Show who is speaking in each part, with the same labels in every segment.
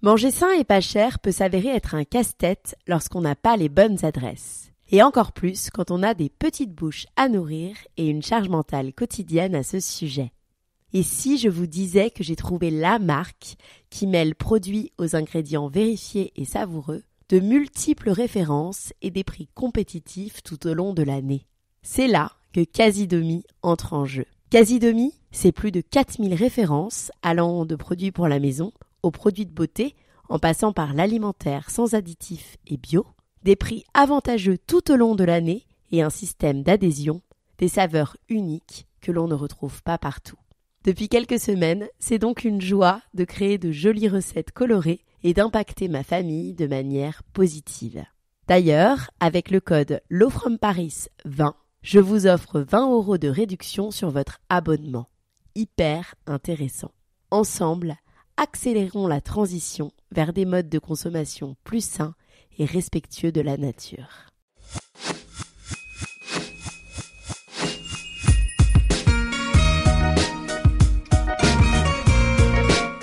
Speaker 1: Manger sain et pas cher peut s'avérer être un casse-tête lorsqu'on n'a pas les bonnes adresses. Et encore plus quand on a des petites bouches à nourrir et une charge mentale quotidienne à ce sujet. Et si je vous disais que j'ai trouvé la marque qui mêle produits aux ingrédients vérifiés et savoureux, de multiples références et des prix compétitifs tout au long de l'année. C'est là que Casidomi entre en jeu. Casidomi, c'est plus de 4000 références allant de produits pour la maison aux produits de beauté, en passant par l'alimentaire sans additifs et bio, des prix avantageux tout au long de l'année et un système d'adhésion, des saveurs uniques que l'on ne retrouve pas partout. Depuis quelques semaines, c'est donc une joie de créer de jolies recettes colorées et d'impacter ma famille de manière positive. D'ailleurs, avec le code LOWFROMPARIS20, je vous offre 20 € de réduction sur votre abonnement. Hyper intéressant. Ensemble, accélérons la transition vers des modes de consommation plus sains et respectueux de la nature.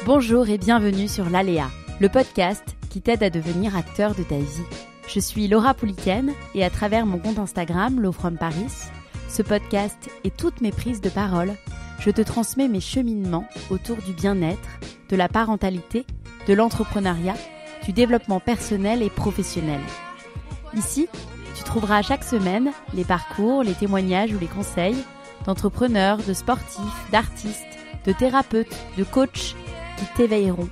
Speaker 1: Bonjour et bienvenue sur l'Aléa, le podcast qui t'aide à devenir acteur de ta vie. Je suis Laura Pouliken et à travers mon compte Instagram LowFromParis, ce podcast et toutes mes prises de parole, je te transmets mes cheminements autour du bien-être, de la parentalité, de l'entrepreneuriat, du développement personnel et professionnel. Ici, tu trouveras chaque semaine les parcours, les témoignages ou les conseils d'entrepreneurs, de sportifs, d'artistes, de thérapeutes, de coachs qui t'éveilleront,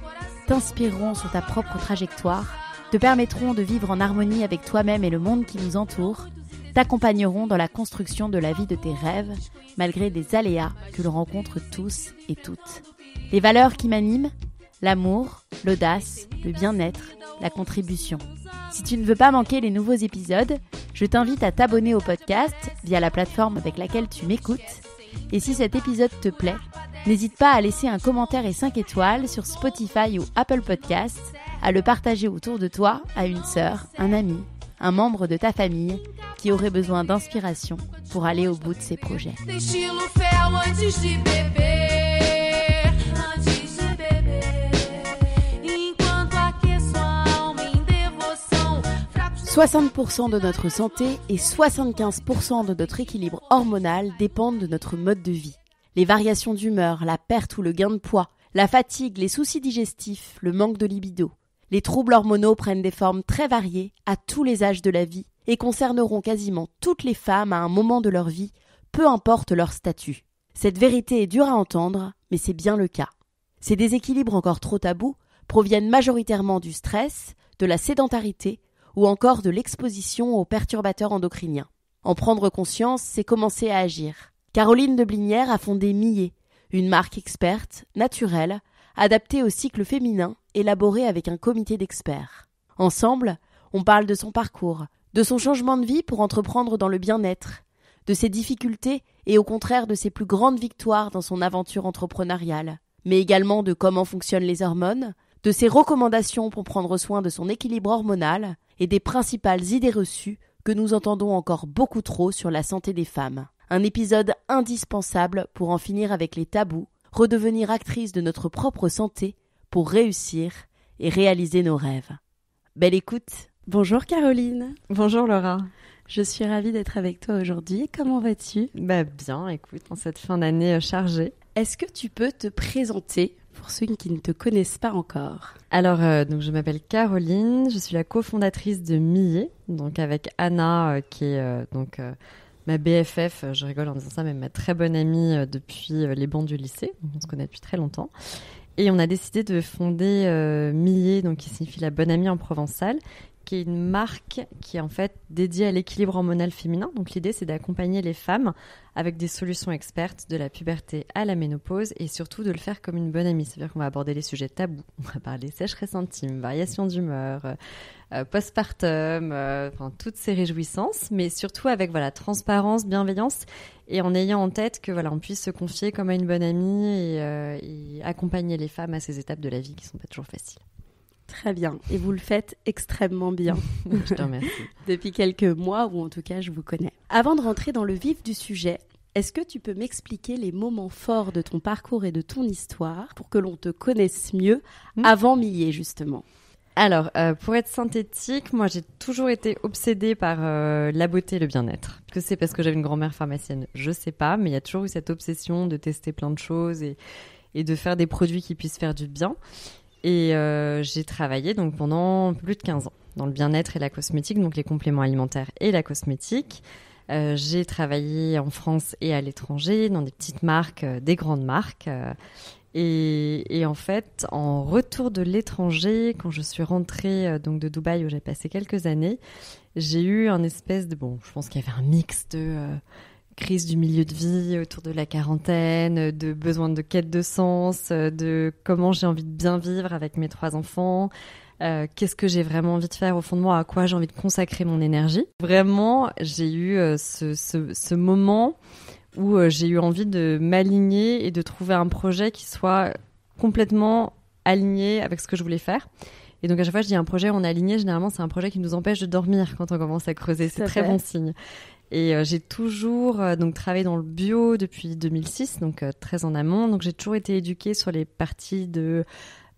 Speaker 1: t'inspireront sur ta propre trajectoire, te permettront de vivre en harmonie avec toi-même et le monde qui nous entoure, t'accompagneront dans la construction de la vie de tes rêves, malgré des aléas que l'on rencontre tous et toutes. Les valeurs qui m'animent, l'amour, l'audace, le bien-être, la contribution. Si tu ne veux pas manquer les nouveaux épisodes, je t'invite à t'abonner au podcast via la plateforme avec laquelle tu m'écoutes. Et si cet épisode te plaît, n'hésite pas à laisser un commentaire et 5 étoiles sur Spotify ou Apple Podcasts, à le partager autour de toi à une sœur, un ami, un membre de ta famille qui aurait besoin d'inspiration pour aller au bout de ses projets. 60% de notre santé et 75% de notre équilibre hormonal dépendent de notre mode de vie. Les variations d'humeur, la perte ou le gain de poids, la fatigue, les soucis digestifs, le manque de libido. Les troubles hormonaux prennent des formes très variées à tous les âges de la vie et concerneront quasiment toutes les femmes à un moment de leur vie, peu importe leur statut. Cette vérité est dure à entendre, mais c'est bien le cas. Ces déséquilibres encore trop tabous proviennent majoritairement du stress, de la sédentarité ou encore de l'exposition aux perturbateurs endocriniens. En prendre conscience, c'est commencer à agir. Caroline de Blinière a fondé Millet, une marque experte, naturelle, adaptée au cycle féminin, élaborée avec un comité d'experts. Ensemble, on parle de son parcours, de son changement de vie pour entreprendre dans le bien-être, de ses difficultés et au contraire de ses plus grandes victoires dans son aventure entrepreneuriale, mais également de comment fonctionnent les hormones, de ses recommandations pour prendre soin de son équilibre hormonal et des principales idées reçues que nous entendons encore beaucoup trop sur la santé des femmes. Un épisode indispensable pour en finir avec les tabous, redevenir actrice de notre propre santé pour réussir et réaliser nos rêves. Belle écoute. Bonjour Caroline.
Speaker 2: Bonjour Laura.
Speaker 1: Je suis ravie d'être avec toi aujourd'hui. Comment vas-tu ?
Speaker 2: Bien, écoute, en cette fin d'année chargée.
Speaker 1: Est-ce que tu peux te présenter pour ceux qui ne te connaissent pas encore ?
Speaker 2: Alors, donc je m'appelle Caroline, je suis la cofondatrice de Millet, donc avec Anna qui est ma BFF, je rigole en disant ça, mais ma très bonne amie depuis les bancs du lycée, on se connaît depuis très longtemps. Et on a décidé de fonder Millet, donc qui signifie la bonne amie en provençal, qui est une marque qui est en fait dédiée à l'équilibre hormonal féminin. Donc l'idée, c'est d'accompagner les femmes avec des solutions expertes de la puberté à la ménopause et surtout de le faire comme une bonne amie. C'est-à-dire qu'on va aborder les sujets tabous. On va parler sécheresse intime, variation d'humeur, postpartum, toutes ces réjouissances, mais surtout avec transparence, bienveillance et en ayant en tête que on puisse se confier comme à une bonne amie et accompagner les femmes à ces étapes de la vie qui ne sont pas toujours faciles.
Speaker 1: Très bien. Et vous le faites extrêmement bien.
Speaker 2: Je te remercie.
Speaker 1: Depuis quelques mois, ou en tout cas, je vous connais. Avant de rentrer dans le vif du sujet, Est-ce que tu peux m'expliquer les moments forts de ton parcours et de ton histoire pour que l'on te connaisse mieux avant Millet, justement?
Speaker 2: Alors, pour être synthétique, moi j'ai toujours été obsédée par la beauté et le bien-être. Que c'est parce que j'avais une grand-mère pharmacienne, je sais pas, mais il y a toujours eu cette obsession de tester plein de choses et de faire des produits qui puissent faire du bien. Et j'ai travaillé donc pendant plus de 15 ans dans le bien-être et la cosmétique, donc les compléments alimentaires et la cosmétique. J'ai travaillé en France et à l'étranger dans des petites marques, des grandes marques. Et en fait, en retour de l'étranger, quand je suis rentrée donc de Dubaï où j'ai passé quelques années, j'ai eu un espèce de... Bon, je pense qu'il y avait un mix de crise du milieu de vie autour de la quarantaine, de besoin de quête de sens, de comment j'ai envie de bien vivre avec mes 3 enfants, qu'est-ce que j'ai vraiment envie de faire au fond de moi, à quoi j'ai envie de consacrer mon énergie. Vraiment, j'ai eu ce moment où j'ai eu envie de m'aligner et de trouver un projet qui soit complètement aligné avec ce que je voulais faire. Et donc à chaque fois je dis un projet on est aligné, généralement c'est un projet qui nous empêche de dormir quand on commence à creuser, c'est très bon signe. Et j'ai toujours donc travaillé dans le bio depuis 2006, donc très en amont. Donc j'ai toujours été éduquée sur les parties de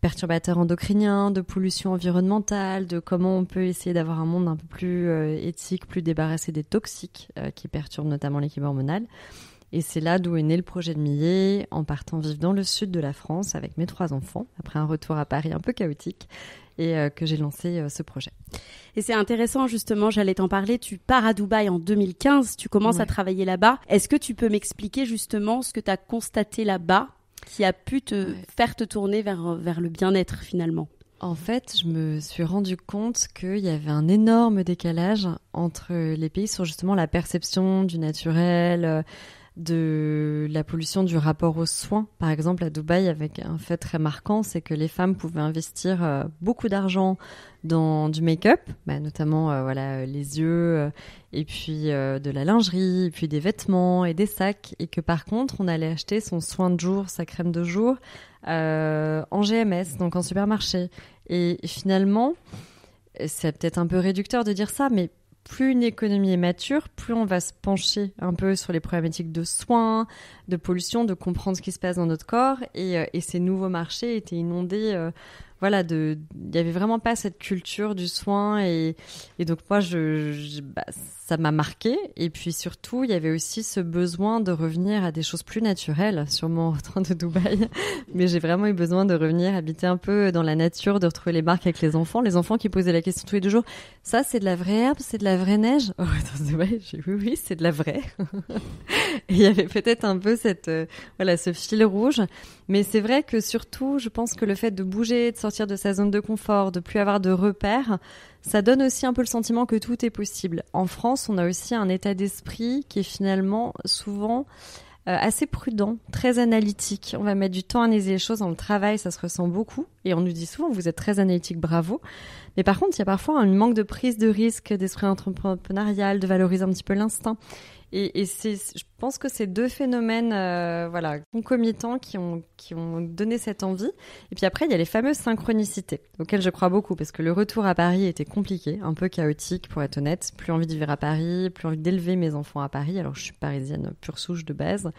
Speaker 2: perturbateurs endocriniens, de pollution environnementale, de comment on peut essayer d'avoir un monde un peu plus éthique, plus débarrassé des toxiques qui perturbent notamment l'équilibre hormonal. Et c'est là d'où est né le projet de Millet, en partant vivre dans le sud de la France avec mes 3 enfants, après un retour à Paris un peu chaotique, et que j'ai lancé ce projet.
Speaker 1: Et c'est intéressant, justement, j'allais t'en parler, tu pars à Dubaï en 2015, tu commences à travailler là-bas. Est-ce que tu peux m'expliquer justement ce que tu as constaté là-bas qui a pu te faire te tourner vers le bien-être finalement?
Speaker 2: En fait, je me suis rendu compte qu'il y avait un énorme décalage entre les pays sur justement la perception du naturel, de la pollution, du rapport aux soins. Par exemple, à Dubaï, avec un fait très marquant, c'est que les femmes pouvaient investir beaucoup d'argent dans du make-up, notamment voilà, les yeux, et puis de la lingerie, et puis des vêtements et des sacs, et que par contre, on allait acheter son soin de jour, sa crème de jour, en GMS, donc en supermarché. Et finalement, c'est peut-être un peu réducteur de dire ça, mais plus une économie est mature, plus on va se pencher un peu sur les problématiques de soins, de pollution, de comprendre ce qui se passe dans notre corps. Et ces nouveaux marchés étaient inondés. Voilà, il y avait vraiment pas cette culture du soin. Et donc moi, ça m'a marqué. Et puis surtout, il y avait aussi ce besoin de revenir à des choses plus naturelles, sûrement en rentrant de Dubaï. Mais j'ai vraiment eu besoin de revenir habiter un peu dans la nature, de retrouver les marques avec les enfants qui posaient la question tous les 2 jours. Ça, c'est de la vraie herbe, c'est de la vraie neige? Oh, dans Dubaï, j'ai dit oui, c'est de la vraie. Et il y avait peut-être un peu ce fil rouge. Mais c'est vrai que surtout, je pense que le fait de bouger, de sortir de sa zone de confort, de plus avoir de repères, ça donne aussi un peu le sentiment que tout est possible. En France, on a aussi un état d'esprit qui est finalement souvent assez prudent, très analytique. On va mettre du temps à analyser les choses. Dans le travail, ça se ressent beaucoup. Et on nous dit souvent, vous êtes très analytique, bravo. Mais par contre, il y a parfois un manque de prise de risque, d'esprit entrepreneurial, de valoriser un petit peu l'instinct. Et je pense que c'est 2 phénomènes concomitants qui ont donné cette envie. Et puis après, il y a les fameuses synchronicités, auxquelles je crois beaucoup, parce que le retour à Paris était compliqué, un peu chaotique pour être honnête. Plus envie de vivre à Paris, plus envie d'élever mes enfants à Paris. Alors je suis parisienne pure souche de base.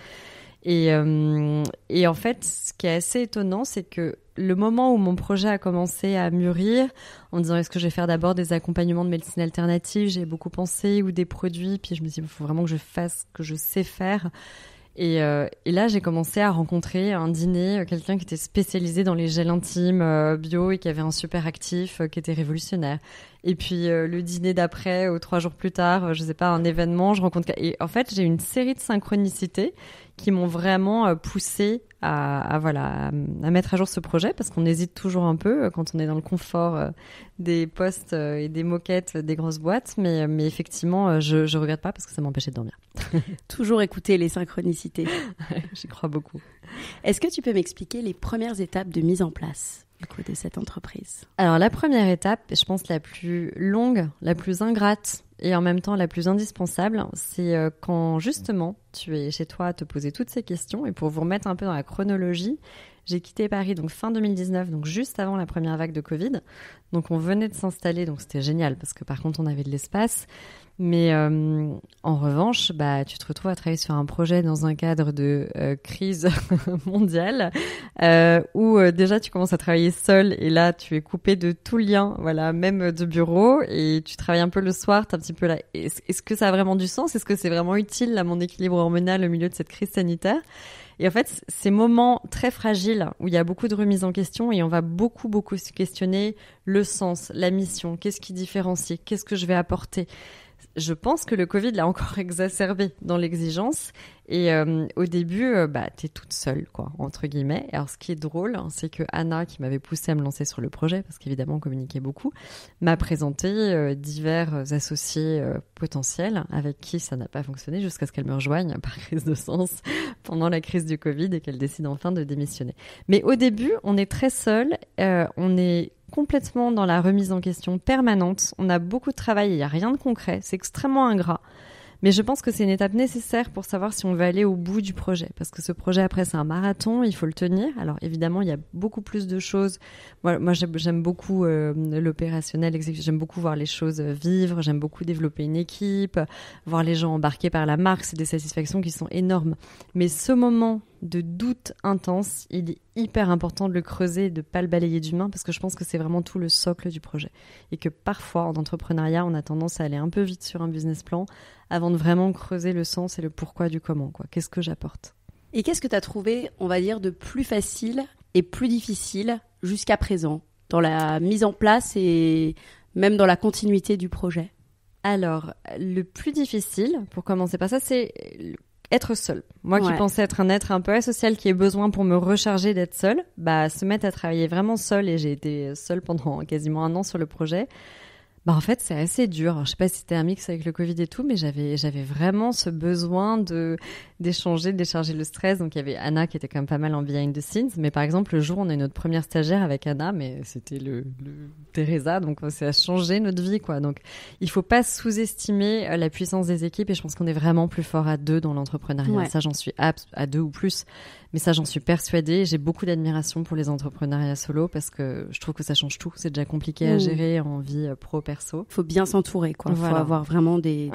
Speaker 2: Et en fait, ce qui est assez étonnant, c'est que le moment où mon projet a commencé à mûrir, en me disant est-ce que je vais faire d'abord des accompagnements de médecine alternative, j'ai beaucoup pensé, ou des produits, puis je me suis dit il faut vraiment que je fasse ce que je sais faire. Et là, j'ai commencé à rencontrer un dîner, quelqu'un qui était spécialisé dans les gels intimes bio et qui avait un super actif qui était révolutionnaire. Et puis le dîner d'après, ou 3 jours plus tard, je sais pas, un événement, je rencontre... Et en fait, j'ai une série de synchronicités qui m'ont vraiment poussée à mettre à jour ce projet, parce qu'on hésite toujours un peu quand on est dans le confort des postes et des moquettes des grosses boîtes, mais effectivement je regrette pas parce que ça m'empêchait de dormir.
Speaker 1: Toujours écouter les synchronicités.
Speaker 2: J'y crois beaucoup.
Speaker 1: Est-ce que tu peux m'expliquer les premières étapes de mise en place de cette entreprise?
Speaker 2: Alors la première étape, je pense la plus longue, la plus ingrate et en même temps la plus indispensable, c'est quand justement tu es chez toi à te poser toutes ces questions. Et pour vous remettre un peu dans la chronologie, J'ai quitté Paris donc fin 2019, donc juste avant la première vague de Covid. Donc on venait de s'installer, donc c'était génial parce que par contre on avait de l'espace. Mais en revanche, tu te retrouves à travailler sur un projet dans un cadre de crise mondiale où déjà tu commences à travailler seul et là tu es coupé de tout lien, voilà, même de bureau, et tu travailles un peu le soir, t'es un petit peu là. Est-ce que ça a vraiment du sens? Est-ce que c'est vraiment utile là, mon équilibre hormonal au milieu de cette crise sanitaire? Et en fait, ces moments très fragiles où il y a beaucoup de remises en question et on va beaucoup se questionner le sens, la mission, qu'est-ce qui différencie, qu'est-ce que je vais apporter. Je pense que le Covid l'a encore exacerbé dans l'exigence. Et au début, t'es toute seule, quoi, entre guillemets. Alors, ce qui est drôle, c'est que Anna, qui m'avait poussée à me lancer sur le projet, parce qu'évidemment, on communiquait beaucoup, m'a présenté divers associés potentiels avec qui ça n'a pas fonctionné jusqu'à ce qu'elle me rejoigne par crise de sens pendant la crise du Covid et qu'elle décide enfin de démissionner. Mais au début, on est très seul, on est complètement dans la remise en question permanente. On a beaucoup de travail, il n'y a rien de concret, c'est extrêmement ingrat. Mais je pense que c'est une étape nécessaire pour savoir si on veut aller au bout du projet. Parce que ce projet, après, c'est un marathon, il faut le tenir. Alors, évidemment, il y a beaucoup plus de choses. Moi j'aime beaucoup l'opérationnel, j'aime beaucoup voir les choses vivre, j'aime beaucoup développer une équipe, voir les gens embarqués par la marque, c'est des satisfactions qui sont énormes. Mais ce moment de doute intense, il est hyper important de le creuser et de ne pas le balayer d'une main parce que je pense que c'est vraiment tout le socle du projet. Et que parfois, en entrepreneuriat, on a tendance à aller un peu vite sur un business plan avant de vraiment creuser le sens et le pourquoi du comment, quoi. Qu'est-ce que j'apporte?
Speaker 1: Et qu'est-ce que tu as trouvé, on va dire, de plus facile et plus difficile jusqu'à présent dans la mise en place et même dans la continuité du projet?
Speaker 2: Alors, le plus difficile, pour commencer par ça, c'est être seul. Moi qui pensais être un être un peu asocial qui ait besoin pour me recharger d'être seul, se mettre à travailler vraiment seul, et j'ai été seule pendant quasiment 1 an sur le projet. En fait, c'est assez dur. Alors, je sais pas si c'était un mix avec le Covid et tout, mais j'avais vraiment ce besoin d'échanger, de décharger le stress. Donc, il y avait Anna qui était quand même pas mal en behind the scenes. Mais par exemple, le jour où on a eu notre première stagiaire avec Anna, mais c'était le Teresa. Donc, ça a changé notre vie, quoi. Donc, il faut pas sous-estimer la puissance des équipes. Et je pense qu'on est vraiment plus fort à 2 dans l'entrepreneuriat. Ouais. Ça, j'en suis à 2 ou plus. Mais ça, j'en suis persuadée. J'ai beaucoup d'admiration pour les entrepreneuriats solo parce que je trouve que ça change tout. C'est déjà compliqué à gérer en vie pro-perso.
Speaker 1: Il faut bien s'entourer, quoi. Il faut avoir vraiment des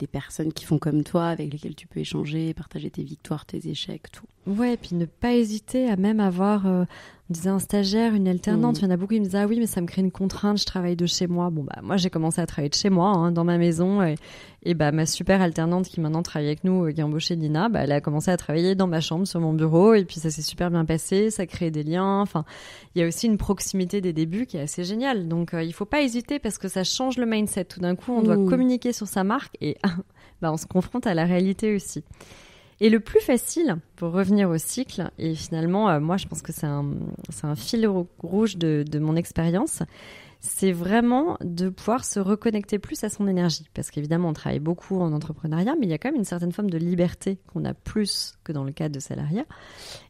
Speaker 1: personnes qui font comme toi, avec lesquelles tu peux échanger, partager tes victoires, tes échecs, tout.
Speaker 2: Ouais, et puis ne pas hésiter à même avoir, on disait un stagiaire, une alternante. Il y en a beaucoup qui me disaient, ah oui, mais ça me crée une contrainte, je travaille de chez moi. Moi, j'ai commencé à travailler de chez moi, dans ma maison. Et ma super alternante qui maintenant travaille avec nous, qui a embauché Nina, elle a commencé à travailler dans ma chambre, sur mon bureau. Et puis ça s'est super bien passé, ça crée des liens. Enfin, il y a aussi une proximité des débuts qui est assez géniale. Donc, il faut pas hésiter parce que ça change le mindset. Tout d'un coup, on doit communiquer sur sa marque et on se confronte à la réalité aussi. Et le plus facile, pour revenir au cycle, et finalement, moi, je pense que c'est un fil rouge de mon expérience, c'est vraiment de pouvoir se reconnecter plus à son énergie. Parce qu'évidemment, on travaille beaucoup en entrepreneuriat, mais il y a quand même une certaine forme de liberté qu'on a plus que dans le cadre de salariat.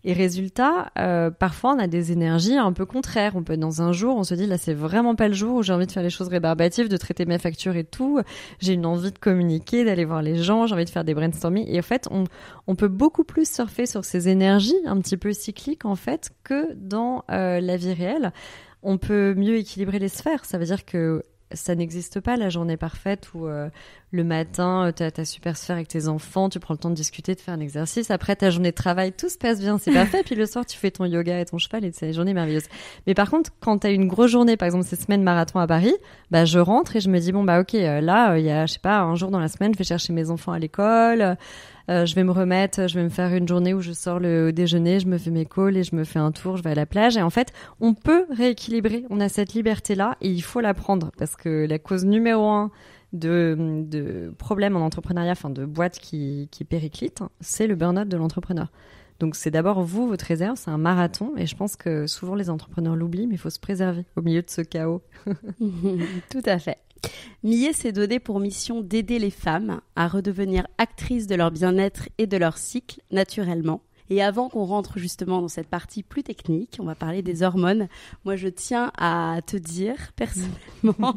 Speaker 2: Et résultat, parfois, on a des énergies un peu contraires. On peut être dans un jour, on se dit, là, c'est vraiment pas le jour où j'ai envie de faire les choses rébarbatives, de traiter mes factures et tout. J'ai une envie de communiquer, d'aller voir les gens, j'ai envie de faire des brainstorming. Et en fait, on peut beaucoup plus surfer sur ces énergies un petit peu cycliques, en fait, que dans la vie réelle. On peut mieux équilibrer les sphères. Ça veut dire que ça n'existe pas la journée parfaite où le matin, tu as ta super sphère avec tes enfants, tu prends le temps de discuter, de faire un exercice. Après, ta journée de travail, tout se passe bien, c'est parfait. Puis le soir, tu fais ton yoga et ton cheval et c'est une journée merveilleuse. Mais par contre, quand tu as une grosse journée, par exemple, ces semaines marathon à Paris, je rentre et je me dis, ok, là, il y a, je sais pas, un jour dans la semaine, je vais chercher mes enfants à l'école. Je vais me remettre, je vais me faire une journée où je sors le déjeuner, je me fais mes calls et je me fais un tour, je vais à la plage. Et en fait, on peut rééquilibrer. On a cette liberté-là et il faut la prendre parce que la cause numéro 1 de problèmes en entrepreneuriat, enfin de boîtes qui périclitent, c'est le burn-out de l'entrepreneur. Donc c'est d'abord vous, votre réserve, c'est un marathon et je pense que souvent les entrepreneurs l'oublient, mais il faut se préserver au milieu de ce chaos.
Speaker 1: Tout à fait. Millet s'est donné pour mission d'aider les femmes à redevenir actrices de leur bien-être et de leur cycle naturellement Et avant qu'on rentre justement dans cette partie plus technique, on va parler des hormones. Moi, je tiens à te dire personnellement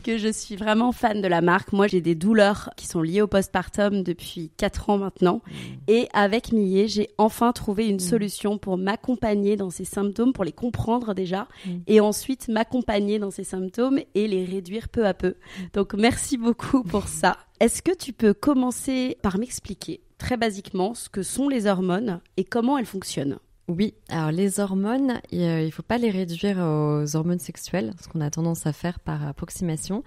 Speaker 1: que je suis vraiment fan de la marque. Moi, j'ai des douleurs qui sont liées au postpartum depuis 4 ans maintenant. Et avec Millet, j'ai enfin trouvé une solution pour m'accompagner dans ces symptômes, pour les comprendre déjà, et ensuite m'accompagner dans ces symptômes et les réduire peu à peu. Donc, merci beaucoup pour ça. Est-ce que tu peux commencer par m'expliquer très basiquement ce que sont les hormones et comment elles fonctionnent?
Speaker 2: Oui, alors les hormones, il ne faut pas les réduire aux hormones sexuelles, ce qu'on a tendance à faire par approximation.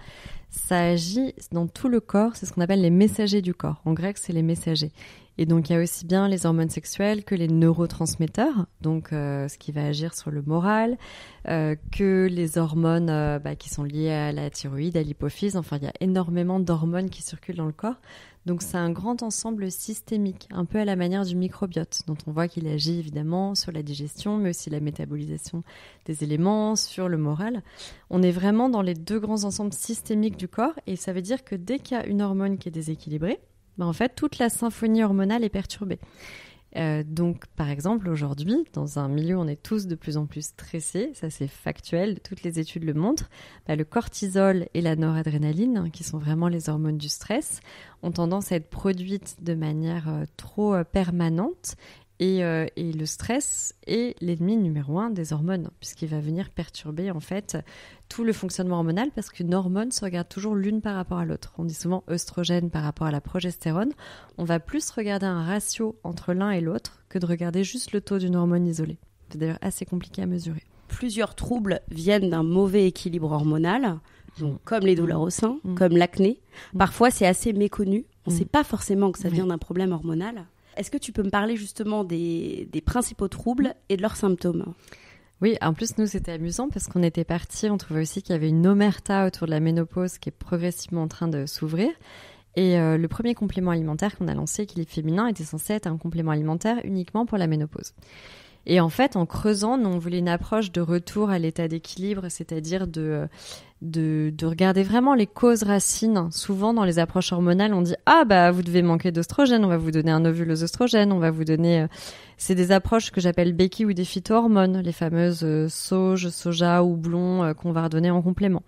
Speaker 2: Ça agit dans tout le corps, c'est ce qu'on appelle les messagers du corps. En grec, c'est les messagers. Et donc, il y a aussi bien les hormones sexuelles que les neurotransmetteurs, donc ce qui va agir sur le moral, que les hormones qui sont liées à la thyroïde, à l'hypophyse. Enfin, il y a énormément d'hormones qui circulent dans le corps. Donc, c'est un grand ensemble systémique, un peu à la manière du microbiote, dont on voit qu'il agit évidemment sur la digestion, mais aussi la métabolisation des éléments, sur le moral. On est vraiment dans les 2 grands ensembles systémiques du corps, et ça veut dire que dès qu'il y a une hormone qui est déséquilibrée, en fait, toute la symphonie hormonale est perturbée. Donc, par exemple, aujourd'hui, dans un milieu où on est tous de plus en plus stressés, ça c'est factuel, toutes les études le montrent, le cortisol et la noradrénaline, qui sont vraiment les hormones du stress, ont tendance à être produites de manière trop permanente. Et le stress est l'ennemi numéro 1 des hormones, puisqu'il va venir perturber en fait tout le fonctionnement hormonal, parce qu'une hormone se regarde toujours l'une par rapport à l'autre. On dit souvent œstrogène par rapport à la progestérone. On va plus regarder un ratio entre l'un et l'autre que de regarder juste le taux d'une hormone isolée. C'est d'ailleurs assez compliqué à mesurer.
Speaker 1: Plusieurs troubles viennent d'un mauvais équilibre hormonal, donc comme les douleurs au sein, comme l'acné. Parfois, c'est assez méconnu. On ne sait pas forcément que ça vient d'un problème hormonal. Est-ce que tu peux me parler justement des principaux troubles et de leurs symptômes?
Speaker 2: Oui, en plus, nous, c'était amusant parce qu'on était partis, on trouvait aussi qu'il y avait une omerta autour de la ménopause qui est progressivement en train de s'ouvrir. Et le premier complément alimentaire qu'on a lancé, Équilibre Féminin, était censé être un complément alimentaire uniquement pour la ménopause. Et en fait, en creusant, nous, on voulait une approche de retour à l'état d'équilibre, c'est-à-dire de regarder vraiment les causes racines. Souvent, dans les approches hormonales, on dit « Ah, vous devez manquer d'œstrogène, on va vous donner un ovule aux oestrogènes, on va vous donner… » C'est des approches que j'appelle béquilles ou des phytohormones, les fameuses sauge, soja, houblon qu'on va redonner en complément.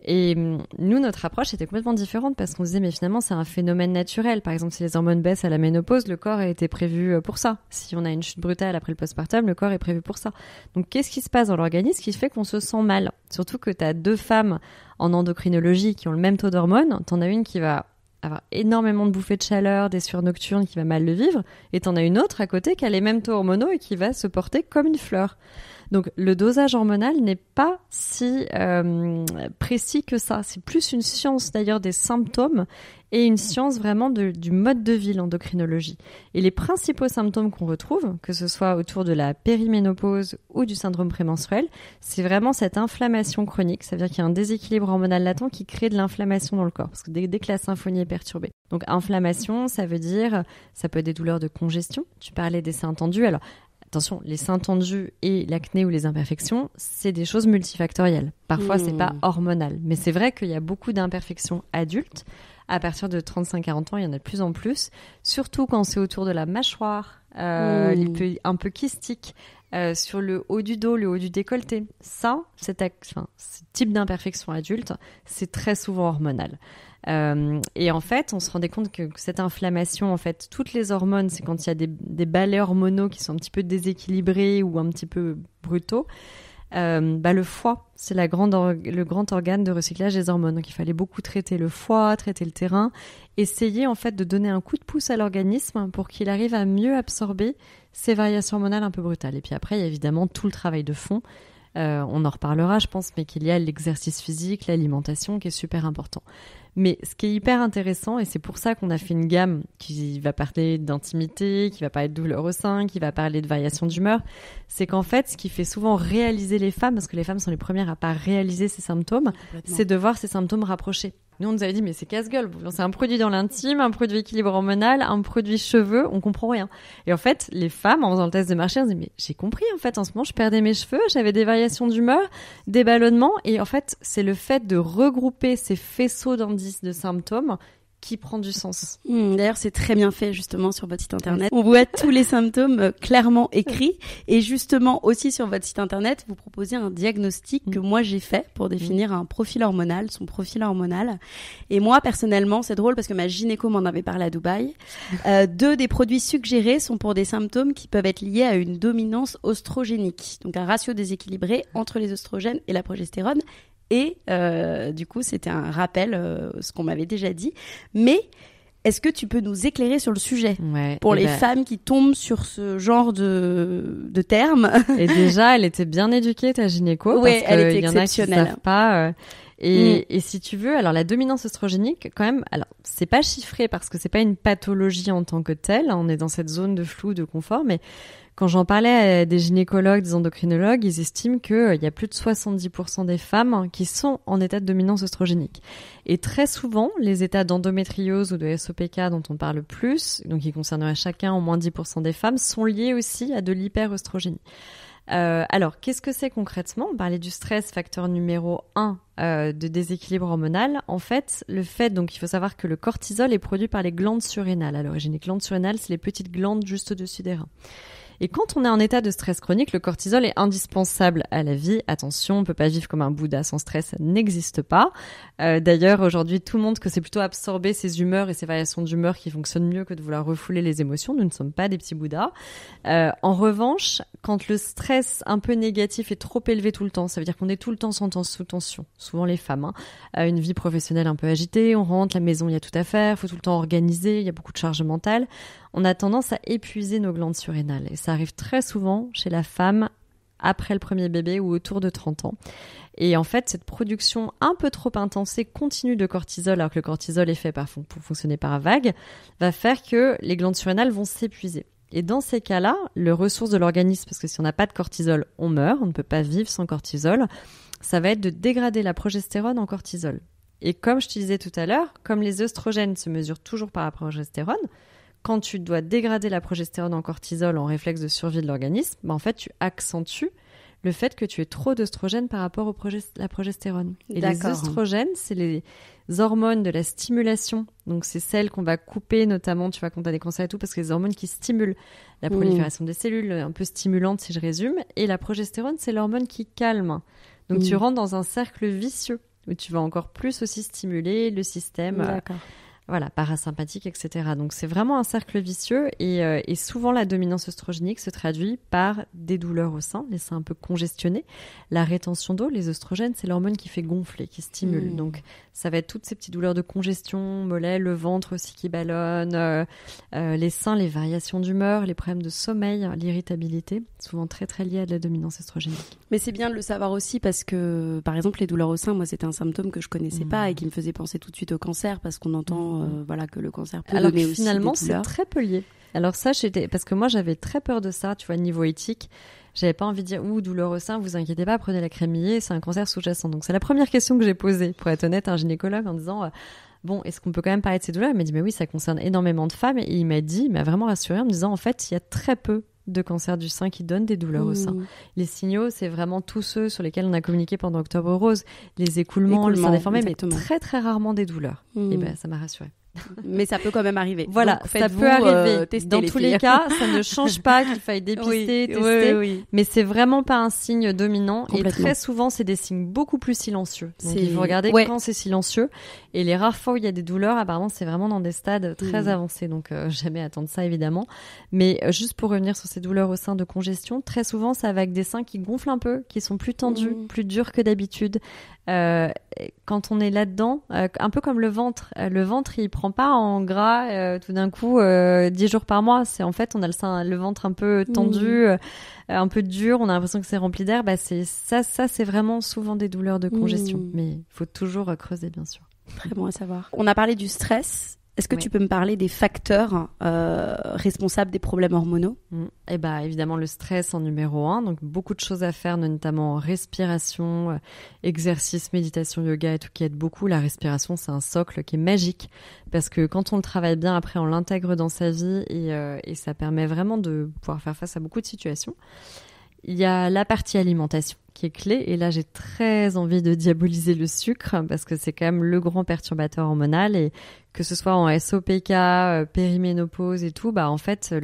Speaker 2: Et nous, notre approche était complètement différente parce qu'on se disait, mais finalement, c'est un phénomène naturel. Par exemple, si les hormones baissent à la ménopause, le corps a été prévu pour ça. Si on a une chute brutale après le postpartum, le corps est prévu pour ça. Donc, qu'est-ce qui se passe dans l'organisme qui fait qu'on se sent mal? Surtout que tu as 2 femmes en endocrinologie qui ont le même taux d'hormones. T'en as une qui va avoir énormément de bouffées de chaleur, des sueurs nocturnes, qui va mal le vivre. Et t'en as une autre à côté qui a les mêmes taux hormonaux et qui va se porter comme une fleur. Donc, le dosage hormonal n'est pas si précis que ça. C'est plus une science d'ailleurs des symptômes et une science vraiment du mode de vie, l'endocrinologie. Et les principaux symptômes qu'on retrouve, que ce soit autour de la périménopause ou du syndrome prémenstruel, c'est vraiment cette inflammation chronique. Ça veut dire qu'il y a un déséquilibre hormonal latent qui crée de l'inflammation dans le corps, parce que dès que la symphonie est perturbée. Donc, inflammation, ça veut dire, ça peut être des douleurs de congestion. Tu parlais des seins tendus. Alors, attention, les seins tendus et l'acné ou les imperfections, c'est des choses multifactorielles. Parfois, c'est pas hormonal. Mais c'est vrai qu'il y a beaucoup d'imperfections adultes. À partir de 35-40 ans, il y en a de plus en plus. Surtout quand c'est autour de la mâchoire, un peu kystique, sur le haut du dos, le haut du décolleté. Ça, ce type d'imperfection adulte, c'est très souvent hormonal. Et en fait, on se rendait compte que cette inflammation, en fait, toutes les hormones, c'est quand il y a des balais hormonaux qui sont un petit peu déséquilibrés ou un petit peu brutaux. Le foie, c'est le grand organe de recyclage des hormones. Donc, il fallait beaucoup traiter le foie, traiter le terrain, essayer en fait de donner un coup de pouce à l'organisme pour qu'il arrive à mieux absorber ces variations hormonales un peu brutales. Et puis après, il y a évidemment tout le travail de fond. On en reparlera, je pense, mais qu'il y a l'exercice physique, l'alimentation qui est super important. Mais ce qui est hyper intéressant, et c'est pour ça qu'on a fait une gamme qui va parler d'intimité, qui va parler de douleur au sein, qui va parler de variation d'humeur, c'est qu'en fait, ce qui fait souvent réaliser les femmes, parce que les femmes sont les premières à pas réaliser ces symptômes, c'est de voir ces symptômes rapprochés. Nous, on nous avait dit, mais c'est casse-gueule. C'est un produit dans l'intime, un produit équilibre hormonal, un produit cheveux, on comprend rien. Et en fait, les femmes, en faisant le test de marché, elles se disent, mais j'ai compris, en fait, en ce moment, je perdais mes cheveux, j'avais des variations d'humeur, des ballonnements. Et en fait, c'est le fait de regrouper ces faisceaux d'indices de symptômes qui prend du sens.
Speaker 1: D'ailleurs, c'est très bien fait justement sur votre site internet. On voit tous les symptômes clairement écrits et justement aussi sur votre site internet, vous proposez un diagnostic que moi j'ai fait pour définir un profil hormonal, son profil hormonal. Et moi personnellement, c'est drôle parce que ma gynéco m'en avait parlé à Dubaï. 2 des produits suggérés sont pour des symptômes qui peuvent être liés à une dominance oestrogénique, donc un ratio déséquilibré entre les oestrogènes et la progestérone. Et du coup, c'était un rappel, ce qu'on m'avait déjà dit. Mais est-ce que tu peux nous éclairer sur le sujet pour les femmes qui tombent sur ce genre de termes?
Speaker 2: Et déjà, elle était bien éduquée, ta gynéco.
Speaker 1: Oui, elle était
Speaker 2: exceptionnelle. Il y en a qui savent pas. Et si tu veux, alors la dominance oestrogénique, quand même, alors c'est pas chiffré parce que c'est pas une pathologie en tant que telle. On est dans cette zone de flou, de confort, mais quand j'en parlais à des gynécologues, des endocrinologues, ils estiment qu'il y a plus de 70% des femmes qui sont en état de dominance oestrogénique. Et très souvent, les états d'endométriose ou de SOPK dont on parle plus, donc qui concerneraient chacun au moins 10% des femmes, sont liés aussi à de l'hyperœstrogénie. Alors, qu'est-ce que c'est concrètement? On parlait du stress, facteur numéro 1 de déséquilibre hormonal. En fait, donc il faut savoir que le cortisol est produit par les glandes surrénales à l'origine. Les glandes surrénales, c'est les petites glandes juste au-dessus des reins. Et quand on est en état de stress chronique, le cortisol est indispensable à la vie. Attention, on peut pas vivre comme un Bouddha sans stress, ça n'existe pas. D'ailleurs, aujourd'hui, tout le monde que c'est plutôt absorber ses humeurs et ses variations d'humeur qui fonctionnent mieux que de vouloir refouler les émotions. Nous ne sommes pas des petits Bouddhas. En revanche, quand le stress un peu négatif est trop élevé tout le temps, ça veut dire qu'on est tout le temps sous tension. Souvent les femmes, une vie professionnelle un peu agitée, on rentre, la maison, il y a tout à faire, faut tout le temps organiser, il y a beaucoup de charge mentale. On a tendance à épuiser nos glandes surrénales. Et ça arrive très souvent chez la femme après le premier bébé ou autour de 30 ans. Et en fait, cette production un peu trop intense et continue de cortisol, alors que le cortisol est fait pour fonctionner par vague, va faire que les glandes surrénales vont s'épuiser. Et dans ces cas-là, le ressource de l'organisme, parce que si on n'a pas de cortisol, on meurt, on ne peut pas vivre sans cortisol, ça va être de dégrader la progestérone en cortisol. Et comme je te disais tout à l'heure, comme les œstrogènes se mesurent toujours par la progestérone, quand tu dois dégrader la progestérone en cortisol en réflexe de survie de l'organisme, en fait, tu accentues le fait que tu aies trop d'œstrogènes par rapport à la progestérone. Et les œstrogènes, c'est les hormones de la stimulation. Donc, c'est celles qu'on va couper, notamment, tu vois, quand tu as des cancers et tout, parce que les hormones qui stimulent la prolifération des cellules, un peu stimulantes, si je résume. Et la progestérone, c'est l'hormone qui calme. Donc, tu rentres dans un cercle vicieux où tu vas encore plus aussi stimuler le système. Voilà, parasympathique, etc. Donc, c'est vraiment un cercle vicieux et souvent, la dominance œstrogénique se traduit par des douleurs au sein, les seins un peu congestionnés. La rétention d'eau, les œstrogènes, c'est l'hormone qui fait gonfler, qui stimule. Donc, ça va être toutes ces petites douleurs de congestion, mollet, le ventre aussi qui ballonne, les seins, les variations d'humeur, les problèmes de sommeil, l'irritabilité, souvent très, très liés à de la dominance œstrogénique.
Speaker 1: Mais c'est bien de le savoir aussi parce que, par exemple, les douleurs au sein, moi, c'était un symptôme que je connaissais pas et qui me faisait penser tout de suite au cancer parce qu'on entend que le cancer peut
Speaker 2: alors
Speaker 1: donner
Speaker 2: que
Speaker 1: aussi
Speaker 2: finalement
Speaker 1: des douleurs.
Speaker 2: c'est très peu lié. Alors ça parce que moi j'avais très peur de ça, tu vois, niveau éthique, j'avais pas envie de dire douleur au sein, vous inquiétez pas, prenez la crémillée, c'est un cancer sous-jacent. Donc c'est la première question que j'ai posée pour être honnête à un gynécologue en disant bon, est-ce qu'on peut quand même parler de ces douleurs? Il m'a dit mais oui, ça concerne énormément de femmes et il m'a vraiment rassurée en me disant en fait il y a très peu de cancer du sein qui donnent des douleurs au sein. Les signaux, c'est vraiment tous ceux sur lesquels on a communiqué pendant Octobre Rose, les écoulements, le sein déformé, mais très très rarement des douleurs. Et ça m'a rassurée.
Speaker 1: Mais ça peut quand même arriver.
Speaker 2: Voilà,
Speaker 1: donc,
Speaker 2: ça peut arriver. Dans tous
Speaker 1: filles.
Speaker 2: les cas, ça ne change pas qu'il faille dépister, tester. Mais c'est vraiment pas un signe dominant. Et très souvent, c'est des signes beaucoup plus silencieux. Donc, il faut regarder quand c'est silencieux. Et les rares fois où il y a des douleurs, apparemment, c'est vraiment dans des stades très avancés. Donc, jamais attendre ça, évidemment. Mais juste pour revenir sur ces douleurs au sein de congestion, très souvent, ça va avec des seins qui gonflent un peu, qui sont plus tendus, plus durs que d'habitude. Quand on est là-dedans, un peu comme le ventre. Le ventre, il prend pas en gras tout d'un coup 10 jours par mois. C'est en fait, on a le ventre un peu tendu, un peu dur. On a l'impression que c'est rempli d'air. C'est ça, c'est vraiment souvent des douleurs de congestion. Mais il faut toujours creuser, bien sûr.
Speaker 1: Très bon à savoir. On a parlé du stress. Est-ce que tu peux me parler des facteurs responsables des problèmes hormonaux?
Speaker 2: Eh ben, évidemment, le stress en numéro 1. Donc, beaucoup de choses à faire, notamment respiration, exercice, méditation, yoga et tout qui aide beaucoup. La respiration, c'est un socle qui est magique parce que quand on le travaille bien, après, on l'intègre dans sa vie et ça permet vraiment de pouvoir faire face à beaucoup de situations. Il y a la partie alimentation qui est clé. Et là, j'ai très envie de diaboliser le sucre parce que c'est quand même le grand perturbateur hormonal. Et que ce soit en SOPK, périménopause et tout, en fait,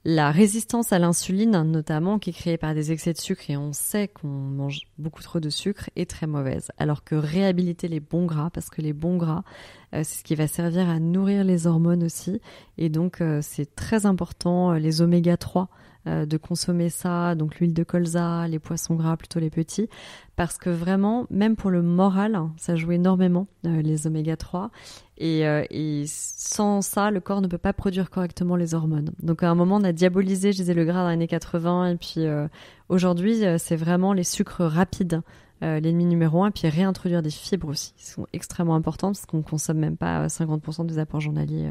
Speaker 2: la résistance à l'insuline, notamment, qui est créée par des excès de sucre, et on sait qu'on mange beaucoup trop de sucre, est très mauvaise. Alors que réhabiliter les bons gras, parce que les bons gras, c'est ce qui va servir à nourrir les hormones aussi. Et donc, c'est très important, les oméga 3, de consommer ça, donc l'huile de colza, les poissons gras, plutôt les petits, parce que vraiment, même pour le moral, ça joue énormément, les oméga 3. Et sans ça, le corps ne peut pas produire correctement les hormones. Donc à un moment, on a diabolisé, je disais, le gras dans les années 80, et puis aujourd'hui, c'est vraiment les sucres rapides, l'ennemi numéro 1, et puis réintroduire des fibres aussi, qui sont extrêmement importantes, parce qu'on consomme même pas 50% des apports journaliers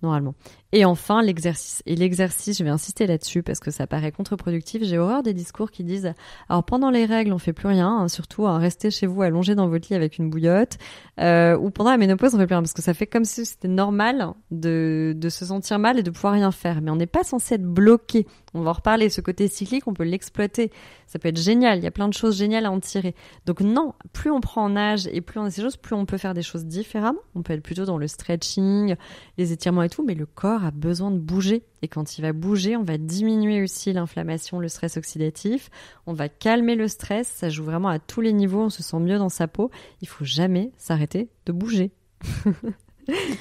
Speaker 2: normalement. Et enfin, l'exercice. Et l'exercice, je vais insister là-dessus parce que ça paraît contre-productif. J'ai horreur des discours qui disent « Alors, pendant les règles, on fait plus rien, surtout restez chez vous allongé dans votre lit avec une bouillotte. Ou pendant la ménopause, on fait plus rien. » Parce que ça fait comme si c'était normal de se sentir mal et de pouvoir rien faire. Mais on n'est pas censé être bloqué. On va en reparler. Ce côté cyclique, on peut l'exploiter. Ça peut être génial. Il y a plein de choses géniales à en tirer. Donc non, plus on prend en âge et plus on a ces choses, plus on peut faire des choses différemment. On peut être plutôt dans le stretching, les étirements et tout, mais le corps a besoin de bouger. Et quand il va bouger, on va diminuer aussi l'inflammation, le stress oxydatif. On va calmer le stress. Ça joue vraiment à tous les niveaux. On se sent mieux dans sa peau. Il faut jamais s'arrêter de bouger.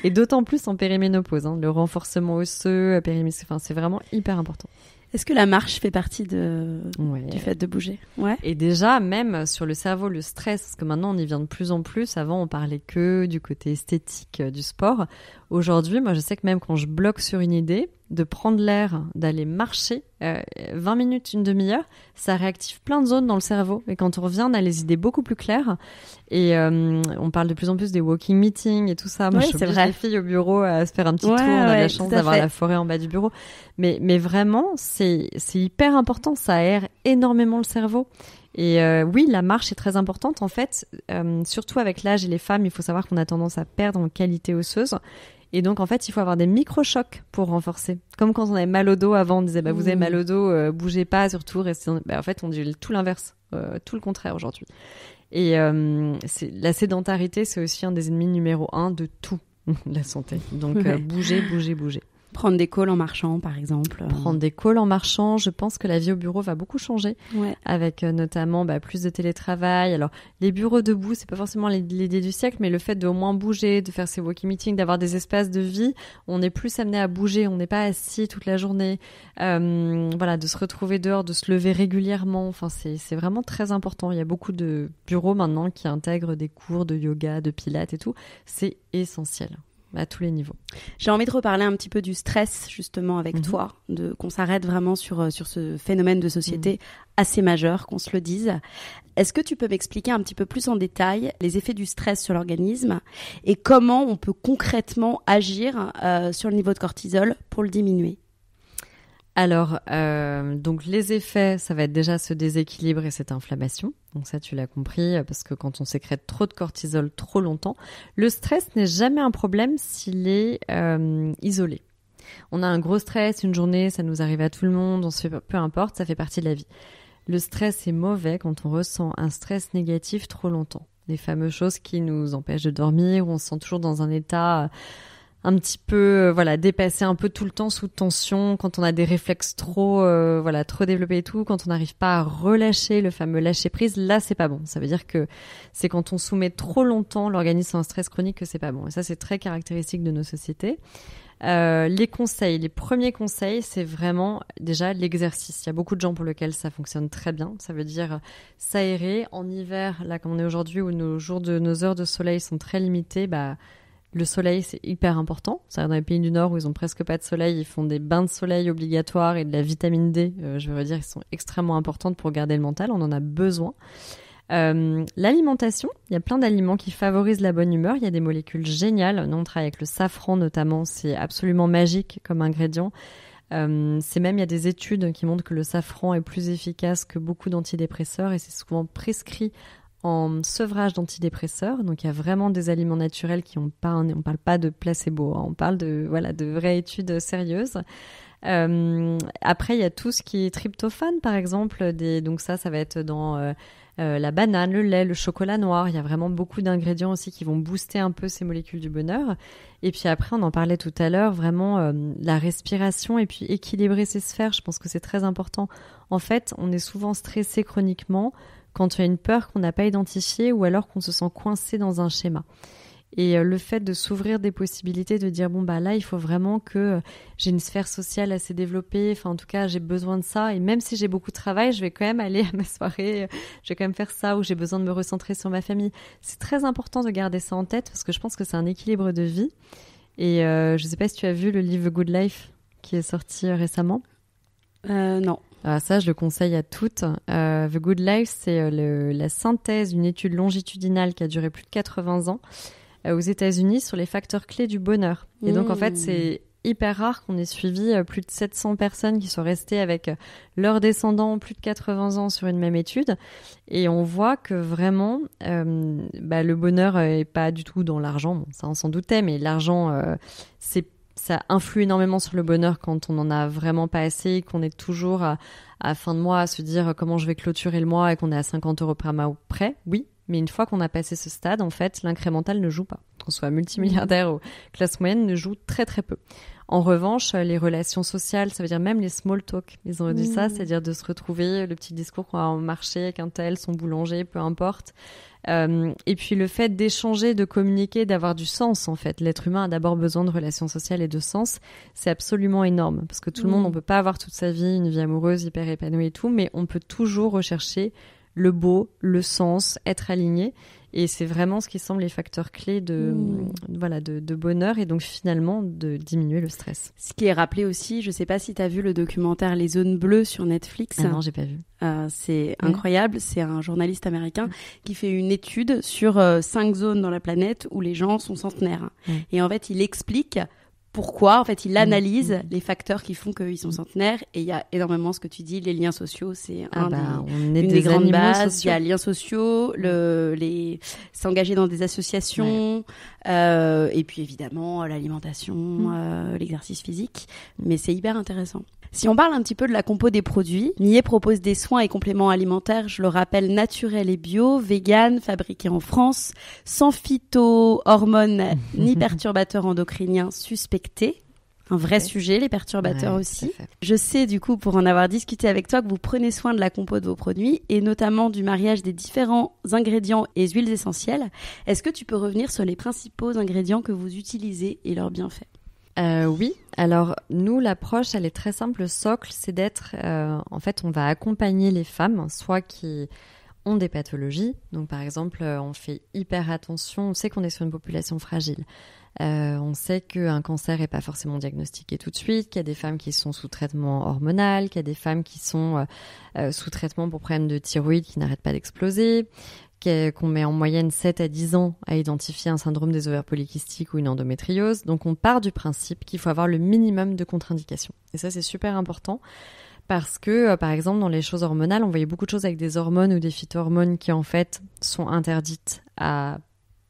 Speaker 2: Et d'autant plus en périménopause. Le renforcement osseux, c'est vraiment hyper important.
Speaker 1: Est-ce que la marche fait partie du fait de bouger? Ouais.
Speaker 2: Et déjà, même sur le cerveau, le stress, parce que maintenant on y vient de plus en plus. Avant, on parlait que du côté esthétique du sport. Aujourd'hui, moi, je sais que même quand je bloque sur une idée, de prendre l'air, d'aller marcher 20 minutes, une demi-heure, ça réactive plein de zones dans le cerveau. Et quand on revient, on a les idées beaucoup plus claires. Et on parle de plus en plus des walking meetings et tout ça. Moi, je oblige les filles au bureau à se faire un petit tour. On a la chance d'avoir la forêt en bas du bureau. Mais vraiment, c'est hyper important. Ça aère énormément le cerveau. Et oui, la marche est très importante. En fait, surtout avec l'âge et les femmes, il faut savoir qu'on a tendance à perdre en qualité osseuse. Et donc, en fait, il faut avoir des micro-chocs pour renforcer. Comme quand on avait mal au dos avant, on disait, vous avez mal au dos, bougez pas, surtout, restez... en fait, on dit tout l'inverse, tout le contraire aujourd'hui. Et la sédentarité, c'est aussi un des ennemis numéro 1 de tout, la santé. Donc, bouger.
Speaker 1: Prendre des calls en marchant, par exemple.
Speaker 2: Prendre des calls en marchant. Je pense que la vie au bureau va beaucoup changer. Ouais. Avec notamment plus de télétravail. Alors, les bureaux debout, c'est pas forcément l'idée du siècle, mais le fait de au moins bouger, de faire ces walking meetings, d'avoir des espaces de vie, on est plus amené à bouger. On n'est pas assis toute la journée. De se retrouver dehors, de se lever régulièrement. Enfin, c'est vraiment très important. Il y a beaucoup de bureaux maintenant qui intègrent des cours de yoga, de pilates et tout. C'est essentiel. À tous les niveaux.
Speaker 1: J'ai envie de reparler un petit peu du stress, justement, avec toi, qu'on s'arrête vraiment sur ce phénomène de société assez majeur, qu'on se le dise. Est-ce que tu peux m'expliquer un petit peu plus en détail les effets du stress sur l'organisme et comment on peut concrètement agir sur le niveau de cortisol pour le diminuer ?
Speaker 2: Alors, donc les effets, ça va être déjà ce déséquilibre et cette inflammation. Donc ça, tu l'as compris, parce que quand on sécrète trop de cortisol trop longtemps, le stress n'est jamais un problème s'il est isolé. On a un gros stress, une journée, ça nous arrive à tout le monde, peu importe, ça fait partie de la vie. Le stress est mauvais quand on ressent un stress négatif trop longtemps. Les fameuses choses qui nous empêchent de dormir, où on se sent toujours dans un état... un petit peu dépassé un peu tout le temps sous tension, quand on a des réflexes trop développés et tout, quand on n'arrive pas à relâcher le fameux lâcher prise, là c'est pas bon. Ça veut dire que c'est quand on soumet trop longtemps l'organisme à un stress chronique que c'est pas bon. Et ça c'est très caractéristique de nos sociétés. Les premiers conseils, c'est vraiment déjà l'exercice. Il y a beaucoup de gens pour lesquels ça fonctionne très bien. Ça veut dire s'aérer. En hiver, là comme on est aujourd'hui, où nos heures de soleil sont très limitées, le soleil, c'est hyper important. C'est-à-dire dans les pays du Nord où ils ont presque pas de soleil, ils font des bains de soleil obligatoires et de la vitamine D, je veux dire, ils sont extrêmement importantes pour garder le mental. On en a besoin. L'alimentation, il y a plein d'aliments qui favorisent la bonne humeur. Il y a des molécules géniales. Nous, on travaille avec le safran notamment. C'est absolument magique comme ingrédient. Il y a des études qui montrent que le safran est plus efficace que beaucoup d'antidépresseurs et c'est souvent prescrit en sevrage d'antidépresseurs. Donc il y a vraiment des aliments naturels on parle pas de placebo, hein, on parle de vraies études sérieuses. Après il y a tout ce qui est tryptophane par exemple, donc ça va être dans la banane, le lait, le chocolat noir. Il y a vraiment beaucoup d'ingrédients aussi qui vont booster un peu ces molécules du bonheur. Et puis après, on en parlait tout à l'heure, vraiment la respiration et puis équilibrer ses sphères. Je pense que c'est très important. En fait, on est souvent stressé chroniquement quand il y a une peur qu'on n'a pas identifiée ou alors qu'on se sent coincé dans un schéma. Et le fait de s'ouvrir des possibilités, de dire là, il faut vraiment que j'ai une sphère sociale assez développée. Enfin, en tout cas, j'ai besoin de ça. Et même si j'ai beaucoup de travail, je vais quand même aller à ma soirée. Je vais quand même faire ça, ou j'ai besoin de me recentrer sur ma famille. C'est très important de garder ça en tête parce que je pense que c'est un équilibre de vie. Et je sais pas si tu as vu le livre Good Life qui est sorti récemment.
Speaker 1: Non.
Speaker 2: Alors ça, je le conseille à toutes. The Good Life, c'est la synthèse d'une étude longitudinale qui a duré plus de 80 ans. Aux États-Unis sur les facteurs clés du bonheur. Et donc, en fait, c'est hyper rare qu'on ait suivi plus de 700 personnes qui sont restées avec leurs descendants plus de 80 ans sur une même étude. Et on voit que vraiment, le bonheur est pas du tout dans l'argent. Bon, ça, on s'en doutait, mais l'argent, ça influe énormément sur le bonheur quand on en a vraiment pas assez, qu'on est toujours à fin de mois à se dire comment je vais clôturer le mois et qu'on est à 50 € par mois près. Oui. Mais une fois qu'on a passé ce stade, en fait, l'incrémental ne joue pas. Qu'on soit multimilliardaire ou classe moyenne, ne joue très très peu. En revanche, les relations sociales, ça veut dire même les small talk. Ils ont dit ça, c'est-à-dire de se retrouver, le petit discours qu'on va en marché avec un tel, son boulanger, peu importe. Et puis le fait d'échanger, de communiquer, d'avoir du sens en fait. L'être humain a d'abord besoin de relations sociales et de sens. C'est absolument énorme parce que tout le monde, on peut pas avoir toute sa vie une vie amoureuse hyper épanouie et tout, mais on peut toujours rechercher le beau, le sens, être aligné. Et c'est vraiment ce qui semble les facteurs clés de bonheur et donc finalement de diminuer le stress.
Speaker 1: Ce qui est rappelé aussi, je sais pas si tu as vu le documentaire Les Zones Bleues sur Netflix.
Speaker 2: Ah non, j'ai pas vu.
Speaker 1: C'est incroyable. C'est un journaliste américain qui fait une étude sur 5 zones dans la planète où les gens sont centenaires. Et en fait, il explique pourquoi, en fait, il analyse les facteurs qui font qu'ils sont centenaires. Et il y a énormément ce que tu dis, les liens sociaux, c'est une des grandes bases. Sociaux. Il y a liens sociaux, s'engager dans des associations, et puis évidemment l'alimentation, l'exercice physique. Mais c'est hyper intéressant. Si on parle un petit peu de la compo des produits, Millet propose des soins et compléments alimentaires, je le rappelle, naturels et bio, vegan, fabriqués en France, sans phyto-hormones ni perturbateurs endocriniens suspectés. Un vrai sujet, les perturbateurs aussi. Je sais du coup, pour en avoir discuté avec toi, que vous prenez soin de la compo de vos produits et notamment du mariage des différents ingrédients et huiles essentielles. Est-ce que tu peux revenir sur les principaux ingrédients que vous utilisez et leurs bienfaits ?
Speaker 2: Oui, alors nous l'approche elle est très simple, le socle c'est d'être, en fait on va accompagner les femmes, soit qui ont des pathologies, donc par exemple on fait hyper attention, on sait qu'on est sur une population fragile, on sait qu'un cancer n'est pas forcément diagnostiqué tout de suite, qu'il y a des femmes qui sont sous traitement hormonal, qu'il y a des femmes qui sont sous traitement pour problèmes de thyroïde qui n'arrêtent pas d'exploser, qu'on met en moyenne 7 à 10 ans à identifier un syndrome des ovaires polykystiques ou une endométriose. Donc on part du principe qu'il faut avoir le minimum de contre-indications. Et ça c'est super important parce que par exemple dans les choses hormonales, on voyait beaucoup de choses avec des hormones ou des phytohormones qui en fait sont interdites à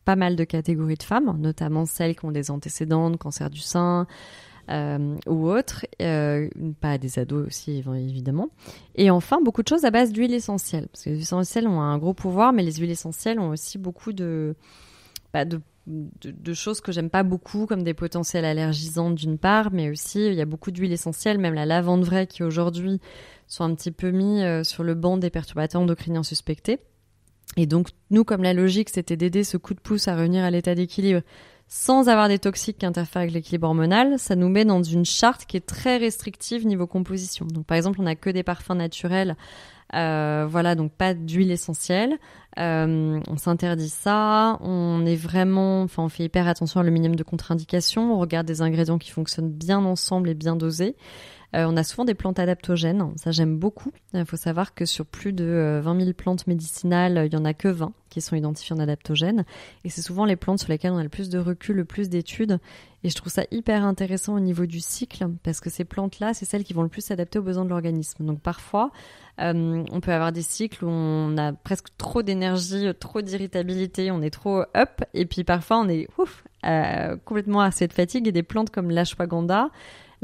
Speaker 2: pas mal de catégories de femmes, notamment celles qui ont des antécédents de cancer du sein, ou autres, pas des ados aussi évidemment. Et enfin, beaucoup de choses à base d'huile essentielle, parce que les huiles essentielles ont un gros pouvoir, mais les huiles essentielles ont aussi beaucoup de choses que j'aime pas beaucoup, comme des potentiels allergisants d'une part, mais aussi il y a beaucoup d'huiles essentielles, même la lavande vraie qui aujourd'hui sont un petit peu mis sur le banc des perturbateurs endocriniens suspectés. Et donc nous, comme la logique c'était d'aider ce coup de pouce à revenir à l'état d'équilibre sans avoir des toxiques qui interfèrent avec l'équilibre hormonal, ça nous met dans une charte qui est très restrictive niveau composition. Donc par exemple, on n'a que des parfums naturels, donc pas d'huile essentielle. On s'interdit ça. On fait hyper attention à le minimum de contre-indications. On regarde des ingrédients qui fonctionnent bien ensemble et bien dosés. On a souvent des plantes adaptogènes, ça j'aime beaucoup. Il faut savoir que sur plus de 20 000 plantes médicinales, il n'y en a que 20 qui sont identifiées en adaptogènes. Et c'est souvent les plantes sur lesquelles on a le plus de recul, le plus d'études. Et je trouve ça hyper intéressant au niveau du cycle, parce que ces plantes-là, c'est celles qui vont le plus s'adapter aux besoins de l'organisme. Donc parfois, on peut avoir des cycles où on a presque trop d'énergie, trop d'irritabilité, on est trop up. Et puis parfois, on est complètement à cette fatigue. Et des plantes comme l'ashwagandha,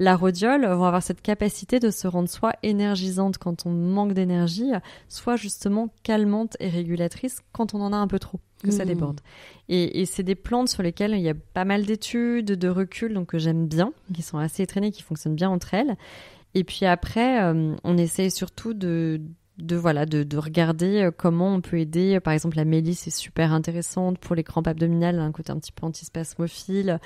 Speaker 2: la rhodiole vont avoir cette capacité de se rendre soit énergisante quand on manque d'énergie, soit justement calmante et régulatrice quand on en a un peu trop, que ça déborde. Et c'est des plantes sur lesquelles il y a pas mal d'études, de recul, donc que j'aime bien, qui sont assez étraînées, qui fonctionnent bien entre elles. Et puis après, on essaye surtout de regarder comment on peut aider. Par exemple, la mélisse est super intéressante pour les crampes abdominales, un côté un petit peu antispasmophile,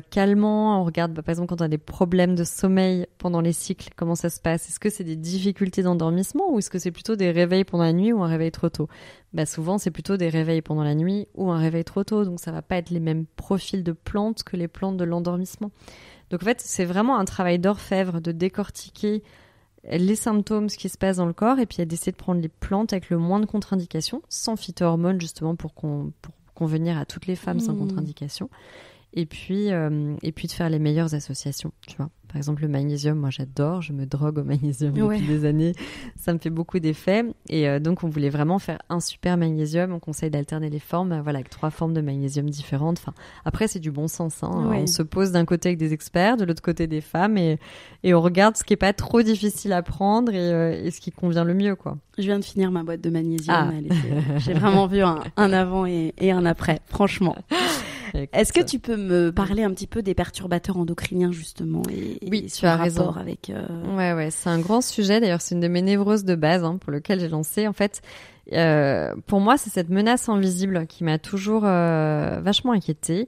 Speaker 2: calmant. On regarde, par exemple, quand on a des problèmes de sommeil pendant les cycles, comment ça se passe. Est-ce que c'est des difficultés d'endormissement ou est-ce que c'est plutôt des réveils pendant la nuit ou un réveil trop tôt? Souvent, c'est plutôt des réveils pendant la nuit ou un réveil trop tôt. Donc, ça va pas être les mêmes profils de plantes que les plantes de l'endormissement. Donc, en fait, c'est vraiment un travail d'orfèvre de décortiquer les symptômes, ce qui se passe dans le corps, et puis d'essayer de prendre les plantes avec le moins de contre-indications, sans phytohormones justement pour convenir à toutes les femmes sans contre-indication, et puis de faire les meilleures associations, tu vois. Par exemple, le magnésium, moi j'adore, je me drogue au magnésium depuis des années, ça me fait beaucoup d'effets, et donc on voulait vraiment faire un super magnésium, on conseille d'alterner les formes, avec 3 formes de magnésium différentes. Enfin, après c'est du bon sens, on se pose d'un côté avec des experts, de l'autre côté des femmes, et on regarde ce qui est pas trop difficile à prendre et ce qui convient le mieux, quoi.
Speaker 1: Je viens de finir ma boîte de magnésium, j'ai vraiment vu un avant et un après, franchement. Est-ce que tu peux me parler un petit peu des perturbateurs endocriniens justement
Speaker 2: oui, tu as raison.
Speaker 1: Avec
Speaker 2: Ouais, c'est un grand sujet. D'ailleurs, c'est une de mes névroses de base pour lequel j'ai lancé. En fait, pour moi, c'est cette menace invisible qui m'a toujours vachement inquiétée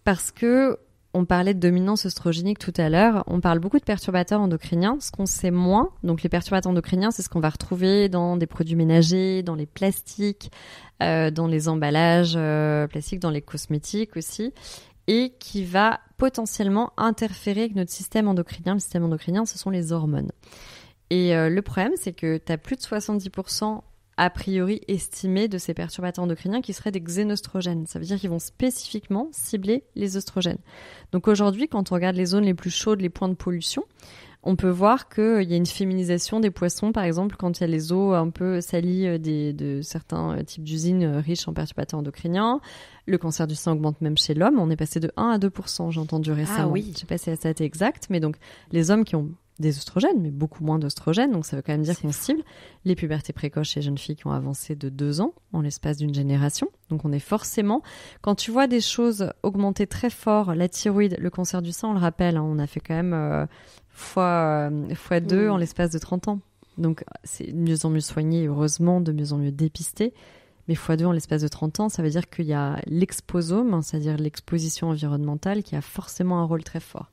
Speaker 2: parce que on parlait de dominance œstrogénique tout à l'heure. On parle beaucoup de perturbateurs endocriniens. Ce qu'on sait moins, donc les perturbateurs endocriniens, c'est ce qu'on va retrouver dans des produits ménagers, dans les plastiques, dans les emballages plastiques, dans les cosmétiques aussi, et qui va potentiellement interférer avec notre système endocrinien. Le système endocrinien, ce sont les hormones. Et le problème, c'est que tu as plus de 70% a priori estimé de ces perturbateurs endocriniens qui seraient des xénostrogènes. Ça veut dire qu'ils vont spécifiquement cibler les œstrogènes. Donc aujourd'hui, quand on regarde les zones les plus chaudes, les points de pollution, on peut voir qu'il y a une féminisation des poissons, par exemple, quand il y a les eaux un peu salies de certains types d'usines riches en perturbateurs endocriniens. Le cancer du sein augmente même chez l'homme. On est passé de 1 à 2%, j'ai entendu récemment.
Speaker 1: Ah oui.
Speaker 2: Je ne sais pas si ça a été exact, mais donc les hommes qui ont des œstrogènes, mais beaucoup moins d'œstrogènes, donc ça veut quand même dire qu'on cible les pubertés précoces chez jeunes filles qui ont avancé de 2 ans en l'espace d'une génération. Donc on est forcément, quand tu vois des choses augmenter très fort, la thyroïde, le cancer du sein, on le rappelle, on a fait quand même fois 2 en l'espace de 30 ans. Donc c'est de mieux en mieux soigné, heureusement, de mieux en mieux dépisté. Mais x2 en l'espace de 30 ans, ça veut dire qu'il y a l'exposome, c'est-à-dire l'exposition environnementale, qui a forcément un rôle très fort.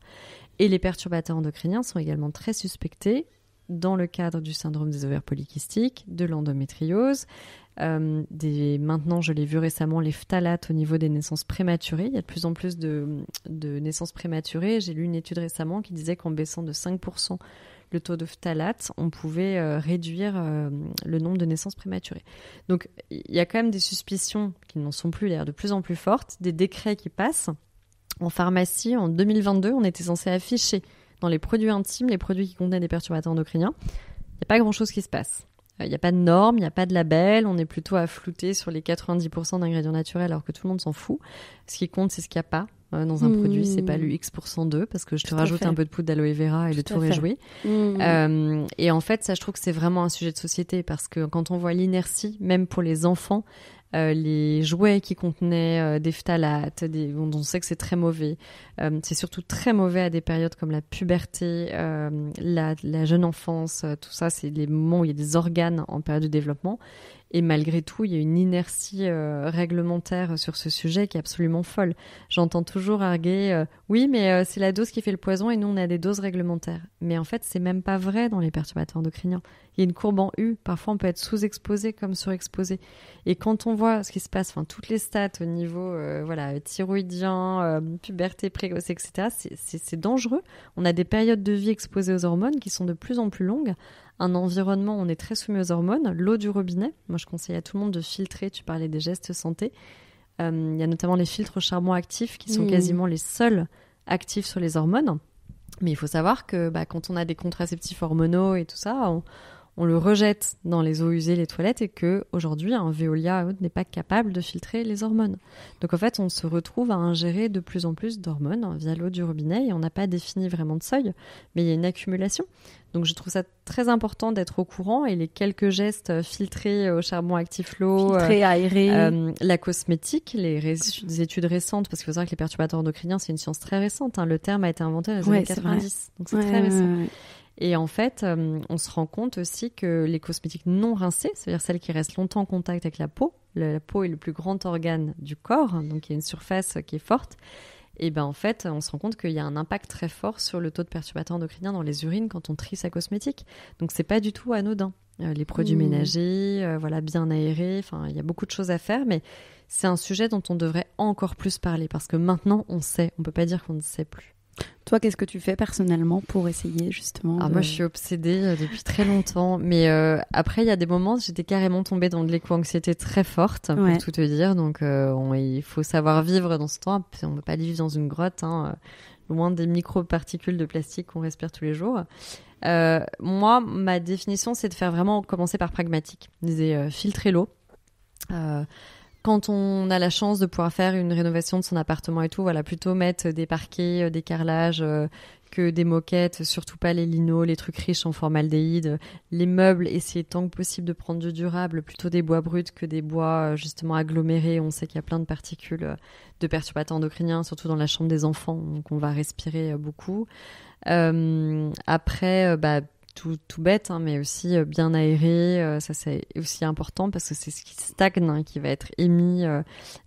Speaker 2: Et les perturbateurs endocriniens sont également très suspectés dans le cadre du syndrome des ovaires polykystiques, de l'endométriose, maintenant, je l'ai vu récemment, les phtalates au niveau des naissances prématurées. Il y a de plus en plus de naissances prématurées. J'ai lu une étude récemment qui disait qu'en baissant de 5% le taux de phtalates, on pouvait réduire le nombre de naissances prématurées. Donc, il y a quand même des suspicions qui n'en sont plus d'ailleurs de plus en plus fortes, des décrets qui passent. En pharmacie, en 2022, on était censé afficher dans les produits intimes, les produits qui contenaient des perturbateurs endocriniens. Il n'y a pas grand-chose qui se passe. Il n'y a pas de normes, il n'y a pas de label. On est plutôt à flouter sur les 90% d'ingrédients naturels alors que tout le monde s'en fout. Ce qui compte, c'est ce qu'il n'y a pas dans un produit. C'est pas le X% d'eux parce que je te rajoute un peu de poudre d'aloe vera et le tour est joué. Et en fait, ça, je trouve que c'est vraiment un sujet de société parce que quand on voit l'inertie, même pour les enfants, les jouets qui contenaient des phtalates, dont on sait que c'est très mauvais. C'est surtout très mauvais à des périodes comme la puberté, la jeune enfance, tout ça, c'est les moments où il y a des organes en période de développement. Et malgré tout, il y a une inertie réglementaire sur ce sujet qui est absolument folle. J'entends toujours arguer oui, mais c'est la dose qui fait le poison et nous, on a des doses réglementaires. Mais en fait, c'est même pas vrai dans les perturbateurs endocriniens. Il y a une courbe en U. Parfois, on peut être sous-exposé comme surexposé. Et quand on voit ce qui se passe, toutes les stats au niveau thyroïdien, puberté précoce, etc., c'est dangereux. On a des périodes de vie exposées aux hormones qui sont de plus en plus longues. Un environnement où on est très soumis aux hormones, l'eau du robinet. Moi, je conseille à tout le monde de filtrer. Tu parlais des gestes santé. Il y a notamment les filtres au charbon actif qui sont quasiment les seuls actifs sur les hormones. Mais il faut savoir que quand on a des contraceptifs hormonaux et tout ça, on le rejette dans les eaux usées, les toilettes, et qu'aujourd'hui, un Veolia n'est pas capable de filtrer les hormones. Donc en fait, on se retrouve à ingérer de plus en plus d'hormones via l'eau du robinet et on n'a pas défini vraiment de seuil, mais il y a une accumulation. Donc je trouve ça très important d'être au courant et les quelques gestes filtrés au charbon actif l'eau,
Speaker 1: filtré, aéré,
Speaker 2: la cosmétique, les études récentes, parce qu'il faut savoir que les perturbateurs endocriniens, c'est une science très récente. Le terme a été inventé dans les années 90, donc c'est très récent. Et en fait, on se rend compte aussi que les cosmétiques non rincés, c'est-à-dire celles qui restent longtemps en contact avec la peau est le plus grand organe du corps, donc il y a une surface qui est forte, et en fait, on se rend compte qu'il y a un impact très fort sur le taux de perturbateurs endocriniens dans les urines quand on trie sa cosmétique. Donc c'est pas du tout anodin. Les produits ménagers, bien aérés, il y a beaucoup de choses à faire, mais c'est un sujet dont on devrait encore plus parler, parce que maintenant on sait, on peut pas dire qu'on ne sait plus.
Speaker 1: Toi, qu'est-ce que tu fais personnellement pour essayer justement
Speaker 2: Moi, je suis obsédée depuis très longtemps. Mais après, il y a des moments, j'étais carrément tombée dans de l'éco-anxiété très forte, pour tout te dire. Donc, il faut savoir vivre dans ce temps. On ne peut pas vivre dans une grotte, loin des microparticules de plastique qu'on respire tous les jours. Moi, ma définition, c'est de faire vraiment commencer par pragmatique. Je disais filtrer l'eau. Quand on a la chance de pouvoir faire une rénovation de son appartement et tout, plutôt mettre des parquets, des carrelages, que des moquettes, surtout pas les linos, les trucs riches en formaldéhyde. Les meubles, essayer tant que possible de prendre du durable, plutôt des bois bruts que des bois justement agglomérés. On sait qu'il y a plein de particules de perturbateurs endocriniens, surtout dans la chambre des enfants, donc on va respirer beaucoup. Après, tout bête, mais aussi bien aéré, ça c'est aussi important parce que c'est ce qui stagne, qui va être émis,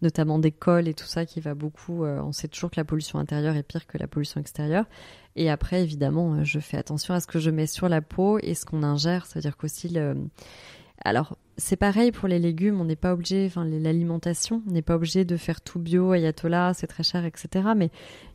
Speaker 2: notamment des cols et tout ça qui va beaucoup, on sait toujours que la pollution intérieure est pire que la pollution extérieure. Et après, évidemment, je fais attention à ce que je mets sur la peau et ce qu'on ingère, c'est-à-dire qu'aussi alors, c'est pareil pour les légumes, on n'est pas obligé, l'alimentation, on n'est pas obligé de faire tout bio, ayatollah, c'est très cher, etc. Mais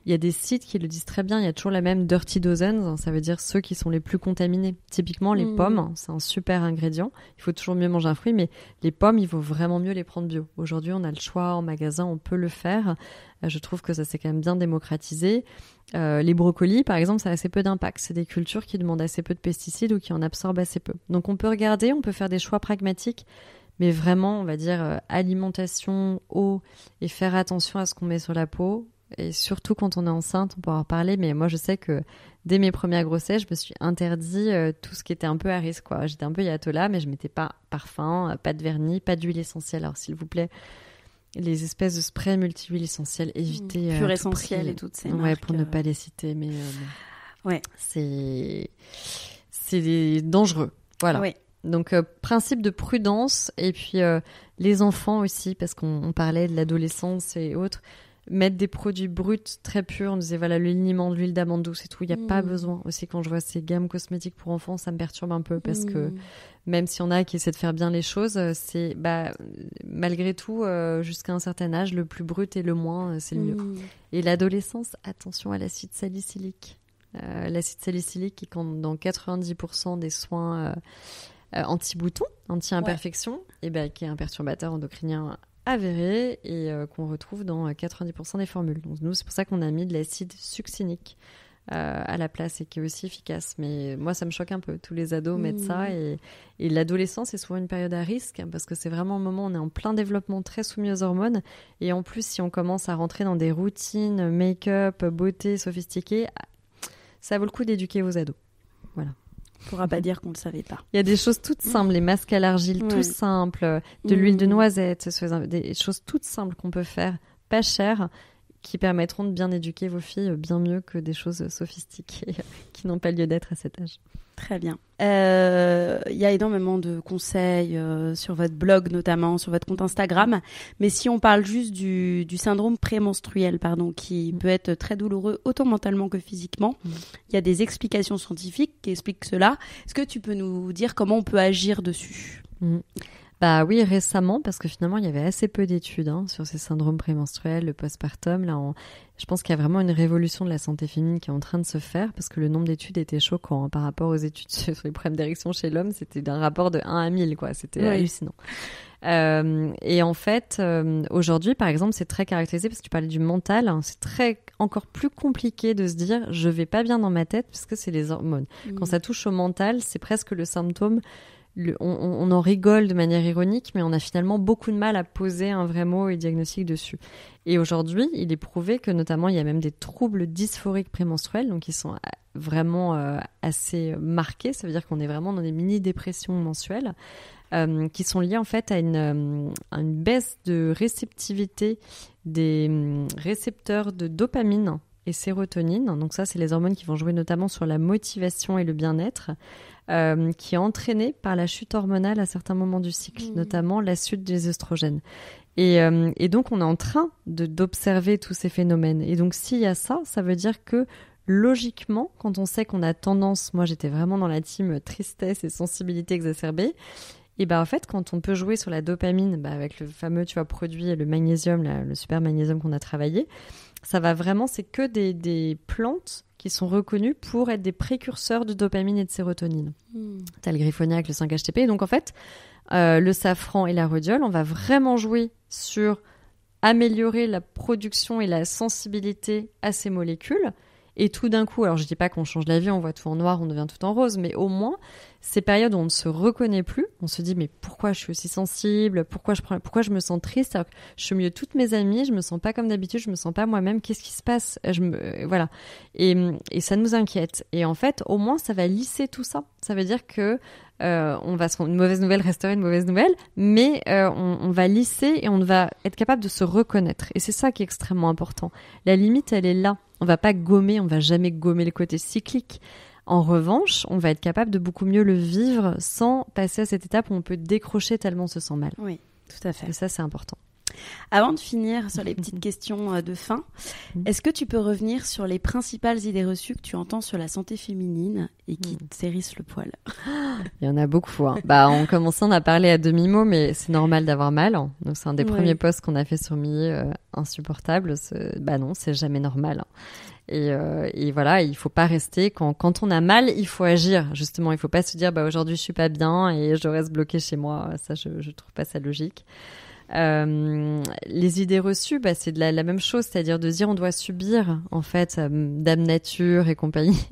Speaker 2: il y a des sites qui le disent très bien, il y a toujours la même dirty dozens, ça veut dire ceux qui sont les plus contaminés. Typiquement, les pommes, c'est un super ingrédient, il faut toujours mieux manger un fruit, mais les pommes, il vaut vraiment mieux les prendre bio. Aujourd'hui, on a le choix en magasin, on peut le faire. Je trouve que ça s'est quand même bien démocratisé. Les brocolis, par exemple, ça a assez peu d'impact. C'est des cultures qui demandent assez peu de pesticides ou qui en absorbent assez peu. Donc on peut regarder, on peut faire des choix pragmatiques, mais vraiment, on va dire alimentation, eau et faire attention à ce qu'on met sur la peau. Et surtout quand on est enceinte, on pourra en parler, mais moi je sais que dès mes premières grossesses, je me suis interdit tout ce qui était un peu à risque, quoi. J'étais un peu ayatollah, mais je mettais pas parfum, pas de vernis, pas d'huile essentielle. Alors s'il vous plaît, les espèces de sprays multi-huiles essentielles, évitez
Speaker 1: Pure essentielle et toutes ces marques.
Speaker 2: Pour ne pas les citer, mais
Speaker 1: ouais.
Speaker 2: c'est dangereux. Voilà.
Speaker 1: Ouais.
Speaker 2: Donc, principe de prudence. Et puis, les enfants aussi, parce qu'on parlait de l'adolescence et autres. Mettre des produits bruts très purs. On disait, l'huile d'amande, l'huile d'amande douce et tout. Il n'y a pas besoin. Aussi, quand je vois ces gammes cosmétiques pour enfants, ça me perturbe un peu. Parce que même s'il y en a qui essaient de faire bien les choses, c'est malgré tout, jusqu'à un certain âge, le plus brut et le moins, c'est le mieux. Et l'adolescence, attention à l'acide salicylique. L'acide salicylique qui compte dans 90% des soins anti-boutons, anti-imperfection, et qui est un perturbateur endocrinien avéré et qu'on retrouve dans 90% des formules. Donc nous, c'est pour ça qu'on a mis de l'acide succinique à la place et qui est aussi efficace. Mais moi, ça me choque un peu. Tous les ados mettent ça et l'adolescence est souvent une période à risque parce que c'est vraiment un moment où on est en plein développement, très soumis aux hormones. Et en plus, si on commence à rentrer dans des routines, make-up, beauté sophistiquées, ça vaut le coup d'éduquer vos ados. Voilà.
Speaker 1: On pourra pas dire qu'on ne le savait pas.
Speaker 2: Il y a des choses toutes simples, les masques à l'argile tout simples, de l'huile de noisette, des choses toutes simples qu'on peut faire, pas chères, qui permettront de bien éduquer vos filles bien mieux que des choses sophistiquées qui n'ont pas lieu d'être à cet âge.
Speaker 1: Très bien. Il y a énormément de conseils sur votre blog, notamment sur votre compte Instagram. Mais si on parle juste du syndrome prémenstruel, qui peut être très douloureux, autant mentalement que physiquement, il y a des explications scientifiques qui expliquent cela. Est-ce que tu peux nous dire comment on peut agir dessus ?
Speaker 2: Bah oui, récemment, parce que finalement, il y avait assez peu d'études sur ces syndromes prémenstruels, le postpartum. Je pense qu'il y a vraiment une révolution de la santé féminine qui est en train de se faire, parce que le nombre d'études était choquant par rapport aux études sur les problèmes d'érection chez l'homme. C'était d'un rapport de 1 à 1000, quoi. C'était hallucinant. Et en fait, aujourd'hui, par exemple, c'est très caractérisé, parce que tu parlais du mental. C'est encore plus compliqué de se dire « je vais pas bien dans ma tête », parce que c'est les hormones. Quand ça touche au mental, c'est presque le symptôme. On en rigole de manière ironique, mais on a finalement beaucoup de mal à poser un vrai mot et diagnostic dessus. Et aujourd'hui, il est prouvé que notamment, il y a même des troubles dysphoriques prémenstruels, donc qui sont vraiment assez marqués. Ça veut dire qu'on est vraiment dans des mini-dépressions mensuelles, qui sont liées en fait à une baisse de réceptivité des récepteurs de dopamine et sérotonine. Donc ça, c'est les hormones qui vont jouer notamment sur la motivation et le bien-être, qui est entraînée par la chute hormonale à certains moments du cycle, notamment la chute des œstrogènes. Et donc, on est en train d'observer tous ces phénomènes. Et donc, s'il y a ça, ça veut dire que logiquement, quand on sait qu'on a tendance, moi j'étais vraiment dans la team tristesse et sensibilité exacerbée, et en fait, quand on peut jouer sur la dopamine, avec le fameux produit, le magnésium, le super magnésium qu'on a travaillé, ça va vraiment, c'est que des plantes qui sont reconnues pour être des précurseurs de dopamine et de sérotonine. T'as le griffoniac, le 5-HTP. Donc en fait, le safran et la rhodiole, on va vraiment jouer sur améliorer la production et la sensibilité à ces molécules. Et tout d'un coup, alors je dis pas qu'on change la vie, on voit tout en noir, on devient tout en rose, mais au moins, ces périodes où on ne se reconnaît plus, on se dit mais pourquoi je suis aussi sensible, pourquoi je me sens triste, alors que je suis mieux toutes mes amies, je me sens pas comme d'habitude, je me sens pas moi-même, qu'est-ce qui se passe, voilà. Et ça nous inquiète. Et en fait, au moins, ça va lisser tout ça. Ça veut dire que une mauvaise nouvelle resterait une mauvaise nouvelle, mais on va lisser et on va être capable de se reconnaître. Et c'est ça qui est extrêmement important. La limite, elle est là. On va jamais gommer le côté cyclique. En revanche, on va être capable de beaucoup mieux le vivre sans passer à cette étape où on peut décrocher tellement on se sent mal.
Speaker 1: Oui, tout à fait.
Speaker 2: Et ça, c'est important.
Speaker 1: Avant de finir sur les petites questions de fin, est-ce que tu peux revenir sur les principales idées reçues que tu entends sur la santé féminine et qui te hérissent le poil ?
Speaker 2: Il y en a beaucoup. En commençant, on a parlé à demi-mot, mais c'est normal d'avoir mal. Donc, c'est un des premiers posts qu'on a fait sur Millet, insupportable. Non, c'est jamais normal. Et voilà, il faut pas rester quand on a mal, il faut agir. Justement, il faut pas se dire aujourd'hui je suis pas bien et je reste bloqué chez moi. Ça, je trouve pas ça logique. Les idées reçues, c'est de la même chose, c'est-à-dire de dire on doit subir en fait Dame Nature et compagnie.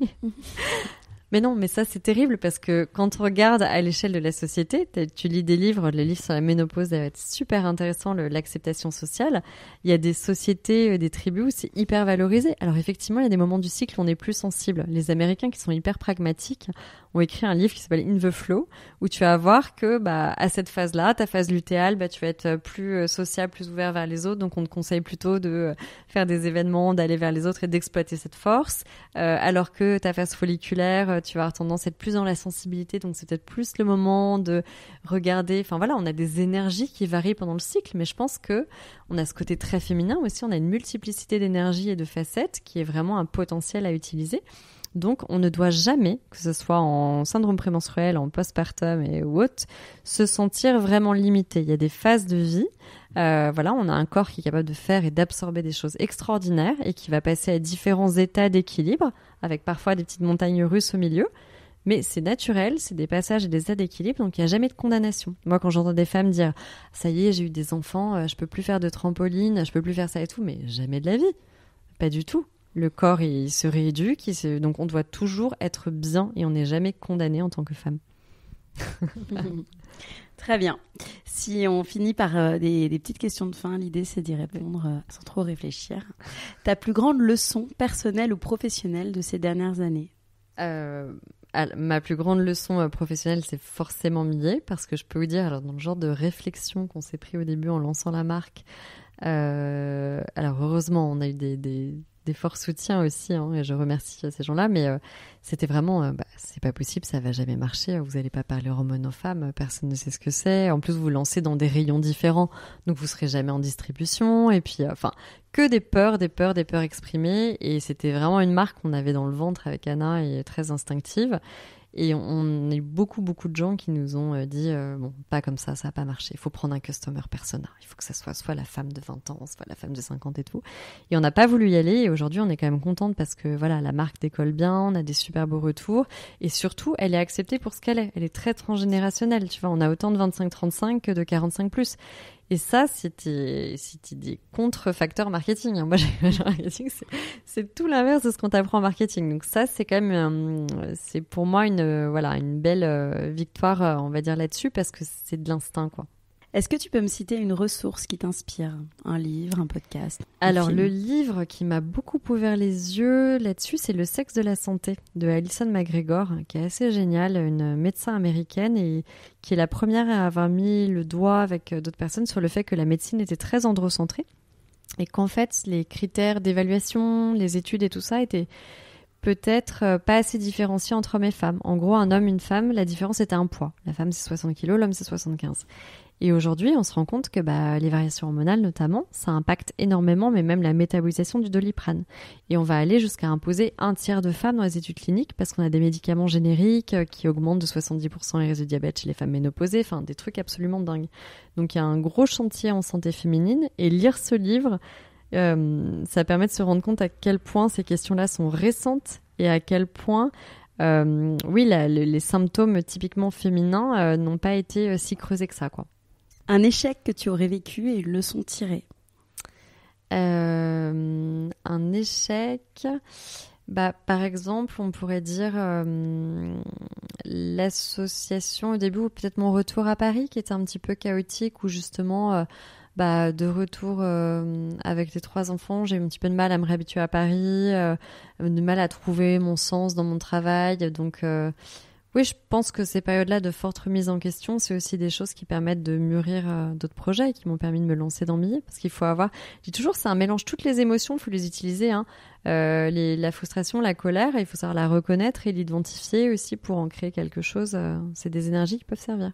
Speaker 2: Mais non, mais ça c'est terrible parce que quand on regarde à l'échelle de la société, tu lis des livres, les livres sur la ménopause, ça va être super intéressant, l'acceptation sociale. Il y a des sociétés, des tribus où c'est hyper valorisé. Alors effectivement, il y a des moments du cycle où on est plus sensible. Les Américains qui sont hyper pragmatiques ont écrit un livre qui s'appelle In the Flow, où tu vas voir que à cette phase-là, ta phase lutéale, tu vas être plus sociable, plus ouvert vers les autres. Donc on te conseille plutôt de faire des événements, d'aller vers les autres et d'exploiter cette force. Alors que ta phase folliculaire, tu vas avoir tendance à être plus dans la sensibilité, donc c'est peut-être plus le moment de regarder. Enfin voilà, on a des énergies qui varient pendant le cycle, mais je pense que on a ce côté très féminin aussi, on a une multiplicité d'énergies et de facettes qui est vraiment un potentiel à utiliser. Donc, on ne doit jamais, que ce soit en syndrome prémenstruel, en postpartum ou autre, se sentir vraiment limité. Il y a des phases de vie. On a un corps qui est capable de faire et d'absorber des choses extraordinaires et qui va passer à différents états d'équilibre, avec parfois des petites montagnes russes au milieu. Mais c'est naturel, c'est des passages et des états d'équilibre, donc il n'y a jamais de condamnation. Moi, quand j'entends des femmes dire « ça y est, j'ai eu des enfants, je peux plus faire de trampoline, je peux plus faire ça et tout », mais jamais de la vie. Pas du tout. Le corps, il se rééduque, donc on doit toujours être bien et on n'est jamais condamné en tant que femme.
Speaker 1: Très bien. Si on finit par des petites questions de fin, l'idée c'est d'y répondre sans trop réfléchir. Ta plus grande leçon personnelle ou professionnelle de ces dernières années ?
Speaker 2: Ma plus grande leçon professionnelle, c'est forcément Millet, parce que je peux vous dire, alors dans le genre de réflexion qu'on s'est pris au début en lançant la marque, alors heureusement, on a eu des forts soutiens aussi, hein, et je remercie ces gens-là, mais c'était vraiment, c'est pas possible, ça va jamais marcher, vous allez pas parler hormones aux femmes, personne ne sait ce que c'est, en plus vous lancez dans des rayons différents, donc vous serez jamais en distribution, et puis que des peurs exprimées, et c'était vraiment une marque qu'on avait dans le ventre avec Anna et très instinctive. Et on a eu beaucoup de gens qui nous ont dit bon, pas comme ça va pas marcher. Il faut prendre un customer persona. Il faut que ça soit la femme de 20 ans, soit la femme de 50 et tout. Et on n'a pas voulu y aller. Et aujourd'hui, on est quand même contente parce que voilà, la marque décolle bien, on a des super beaux retours. Et surtout, elle est acceptée pour ce qu'elle est. Elle est très transgénérationnelle. Tu vois, on a autant de 25-35 que de 45+. Et ça, c'était des contre-facteurs marketing. Moi, le marketing, c'est tout l'inverse de ce qu'on t'apprend en marketing. Donc ça, c'est quand même, c'est pour moi une belle victoire, on va dire là-dessus, parce que c'est de l'instinct, quoi.
Speaker 1: Est-ce que tu peux me citer une ressource qui t'inspire? Un livre, un podcast,
Speaker 2: Alors,
Speaker 1: film?
Speaker 2: Le livre qui m'a beaucoup ouvert les yeux là-dessus, c'est Le sexe de la santé de Alison McGregor, qui est assez géniale, une médecin américaine et qui est la première à avoir mis le doigt avec d'autres personnes sur le fait que la médecine était très androcentrée et qu'en fait, les critères d'évaluation, les études et tout ça étaient peut-être pas assez différenciés entre hommes et femmes. En gros, un homme, une femme, la différence était un poids. La femme, c'est 60 kilos, l'homme, c'est 75. Et aujourd'hui, on se rend compte que les variations hormonales, notamment, ça impacte énormément, mais même la métabolisation du Doliprane. Et on va aller jusqu'à imposer 1/3 de femmes dans les études cliniques parce qu'on a des médicaments génériques qui augmentent de 70% les risques de diabète chez les femmes ménopausées, enfin des trucs absolument dingues. Donc il y a un gros chantier en santé féminine et lire ce livre, ça permet de se rendre compte à quel point ces questions-là sont récentes et à quel point les symptômes typiquement féminins n'ont pas été si creusés que ça, quoi.
Speaker 1: Un échec que tu aurais vécu et une leçon tirée?
Speaker 2: Un échec, par exemple, on pourrait dire l'association au début, ou peut-être mon retour à Paris qui était un petit peu chaotique, où justement, de retour avec les 3 enfants, j'ai eu un petit peu de mal à me réhabituer à Paris, de mal à trouver mon sens dans mon travail, donc... Oui, je pense que ces périodes-là de forte remise en question, c'est aussi des choses qui permettent de mûrir d'autres projets et qui m'ont permis de me lancer dans Millet. Parce qu'il faut avoir... Je dis toujours, c'est un mélange, toutes les émotions, il faut les utiliser. La frustration, la colère, il faut savoir la reconnaître et l'identifier aussi pour en créer quelque chose. C'est des énergies qui peuvent servir.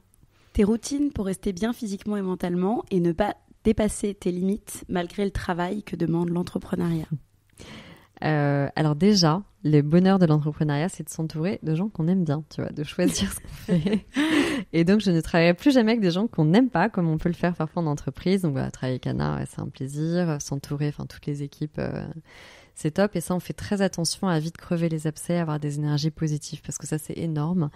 Speaker 1: Tes routines pour rester bien physiquement et mentalement et ne pas dépasser tes limites malgré le travail que demande l'entrepreneuriat?
Speaker 2: Alors déjà, le bonheur de l'entrepreneuriat, c'est de s'entourer de gens qu'on aime bien, tu vois, de choisir ce qu'on fait. Et donc, je ne travaillerai plus jamais avec des gens qu'on n'aime pas, comme on peut le faire parfois en entreprise. Donc, travailler avec Anna, c'est un plaisir. S'entourer, toutes les équipes, c'est top. Et ça, on fait très attention à vite crever les abcès, avoir des énergies positives, parce que ça, c'est énorme.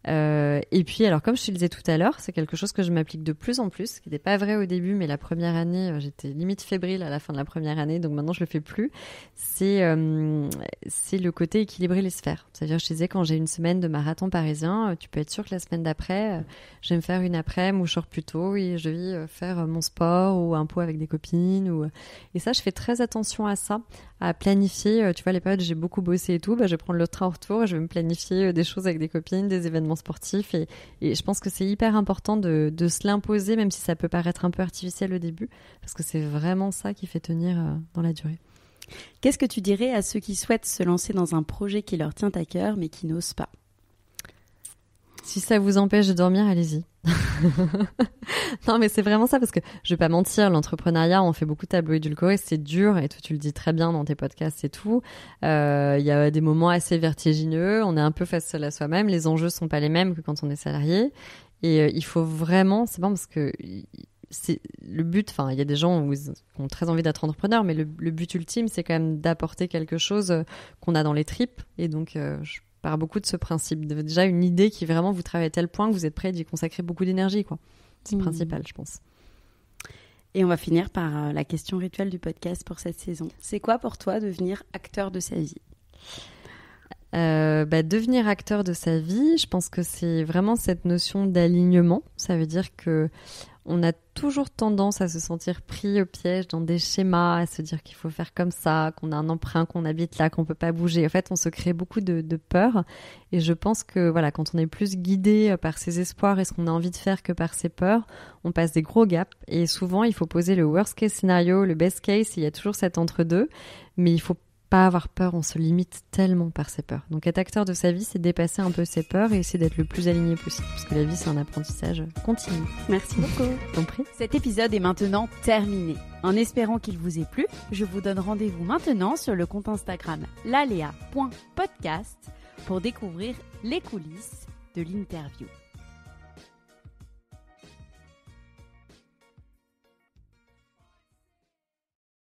Speaker 2: Et puis, alors, comme je te le disais tout à l'heure, c'est quelque chose que je m'applique de plus en plus, ce qui n'était pas vrai au début, mais la première année, j'étais limite fébrile à la fin de la première année, donc maintenant je le fais plus. C'est le côté équilibrer les sphères. C'est-à-dire, je te disais, quand j'ai une semaine de marathon parisien, tu peux être sûr que la semaine d'après, je vais me faire une après-midi où je sors plus tôt et je vais faire mon sport ou un pot avec des copines. Et ça, je fais très attention à ça, à planifier. Tu vois, les périodes où j'ai beaucoup bossé et tout, je vais prendre le train en retour et je vais me planifier des choses avec des copines, des événements sportifs. Et je pense que c'est hyper important de se l'imposer, même si ça peut paraître un peu artificiel au début, parce que c'est vraiment ça qui fait tenir dans la durée.
Speaker 1: Qu'est-ce que tu dirais à ceux qui souhaitent se lancer dans un projet qui leur tient à cœur, mais qui n'osent pas?
Speaker 2: Si ça vous empêche de dormir, allez-y. Non, mais c'est vraiment ça, parce que je vais pas mentir, l'entrepreneuriat, on fait beaucoup de tableaux édulcorés, c'est dur, et toi tu le dis très bien dans tes podcasts et tout. Il y a des moments assez vertigineux, on est un peu face à soi-même, les enjeux sont pas les mêmes que quand on est salarié, et il faut vraiment, c'est bon parce que c'est le but, il y a des gens qui ont très envie d'être entrepreneurs, mais le but ultime, c'est quand même d'apporter quelque chose qu'on a dans les tripes, et donc je pars beaucoup de ce principe, déjà une idée qui vraiment vous travaille à tel point que vous êtes prêt d'y consacrer beaucoup d'énergie, quoi. C'est le principal, je pense.
Speaker 1: Et on va finir par la question rituelle du podcast pour cette saison. C'est quoi pour toi devenir acteur de sa vie?
Speaker 2: Devenir acteur de sa vie, je pense que c'est vraiment cette notion d'alignement. Ça veut dire que on a toujours tendance à se sentir pris au piège dans des schémas, à se dire qu'il faut faire comme ça, qu'on a un emprunt, qu'on habite là, qu'on peut pas bouger. En fait, on se crée beaucoup de peur. Et je pense que voilà, quand on est plus guidé par ses espoirs et ce qu'on a envie de faire que par ses peurs, on passe des gros gaps. Et souvent, il faut poser le worst case scénario, le best case. Il y a toujours cet entre-deux. Mais il faut pas avoir peur, on se limite tellement par ses peurs. Donc être acteur de sa vie, c'est dépasser un peu ses peurs et essayer d'être le plus aligné possible. Parce que la vie, c'est un apprentissage continu.
Speaker 1: Merci beaucoup.
Speaker 2: T'en prie.
Speaker 1: Cet épisode est maintenant terminé. En espérant qu'il vous ait plu, je vous donne rendez-vous maintenant sur le compte Instagram lalea.podcast pour découvrir les coulisses de l'interview.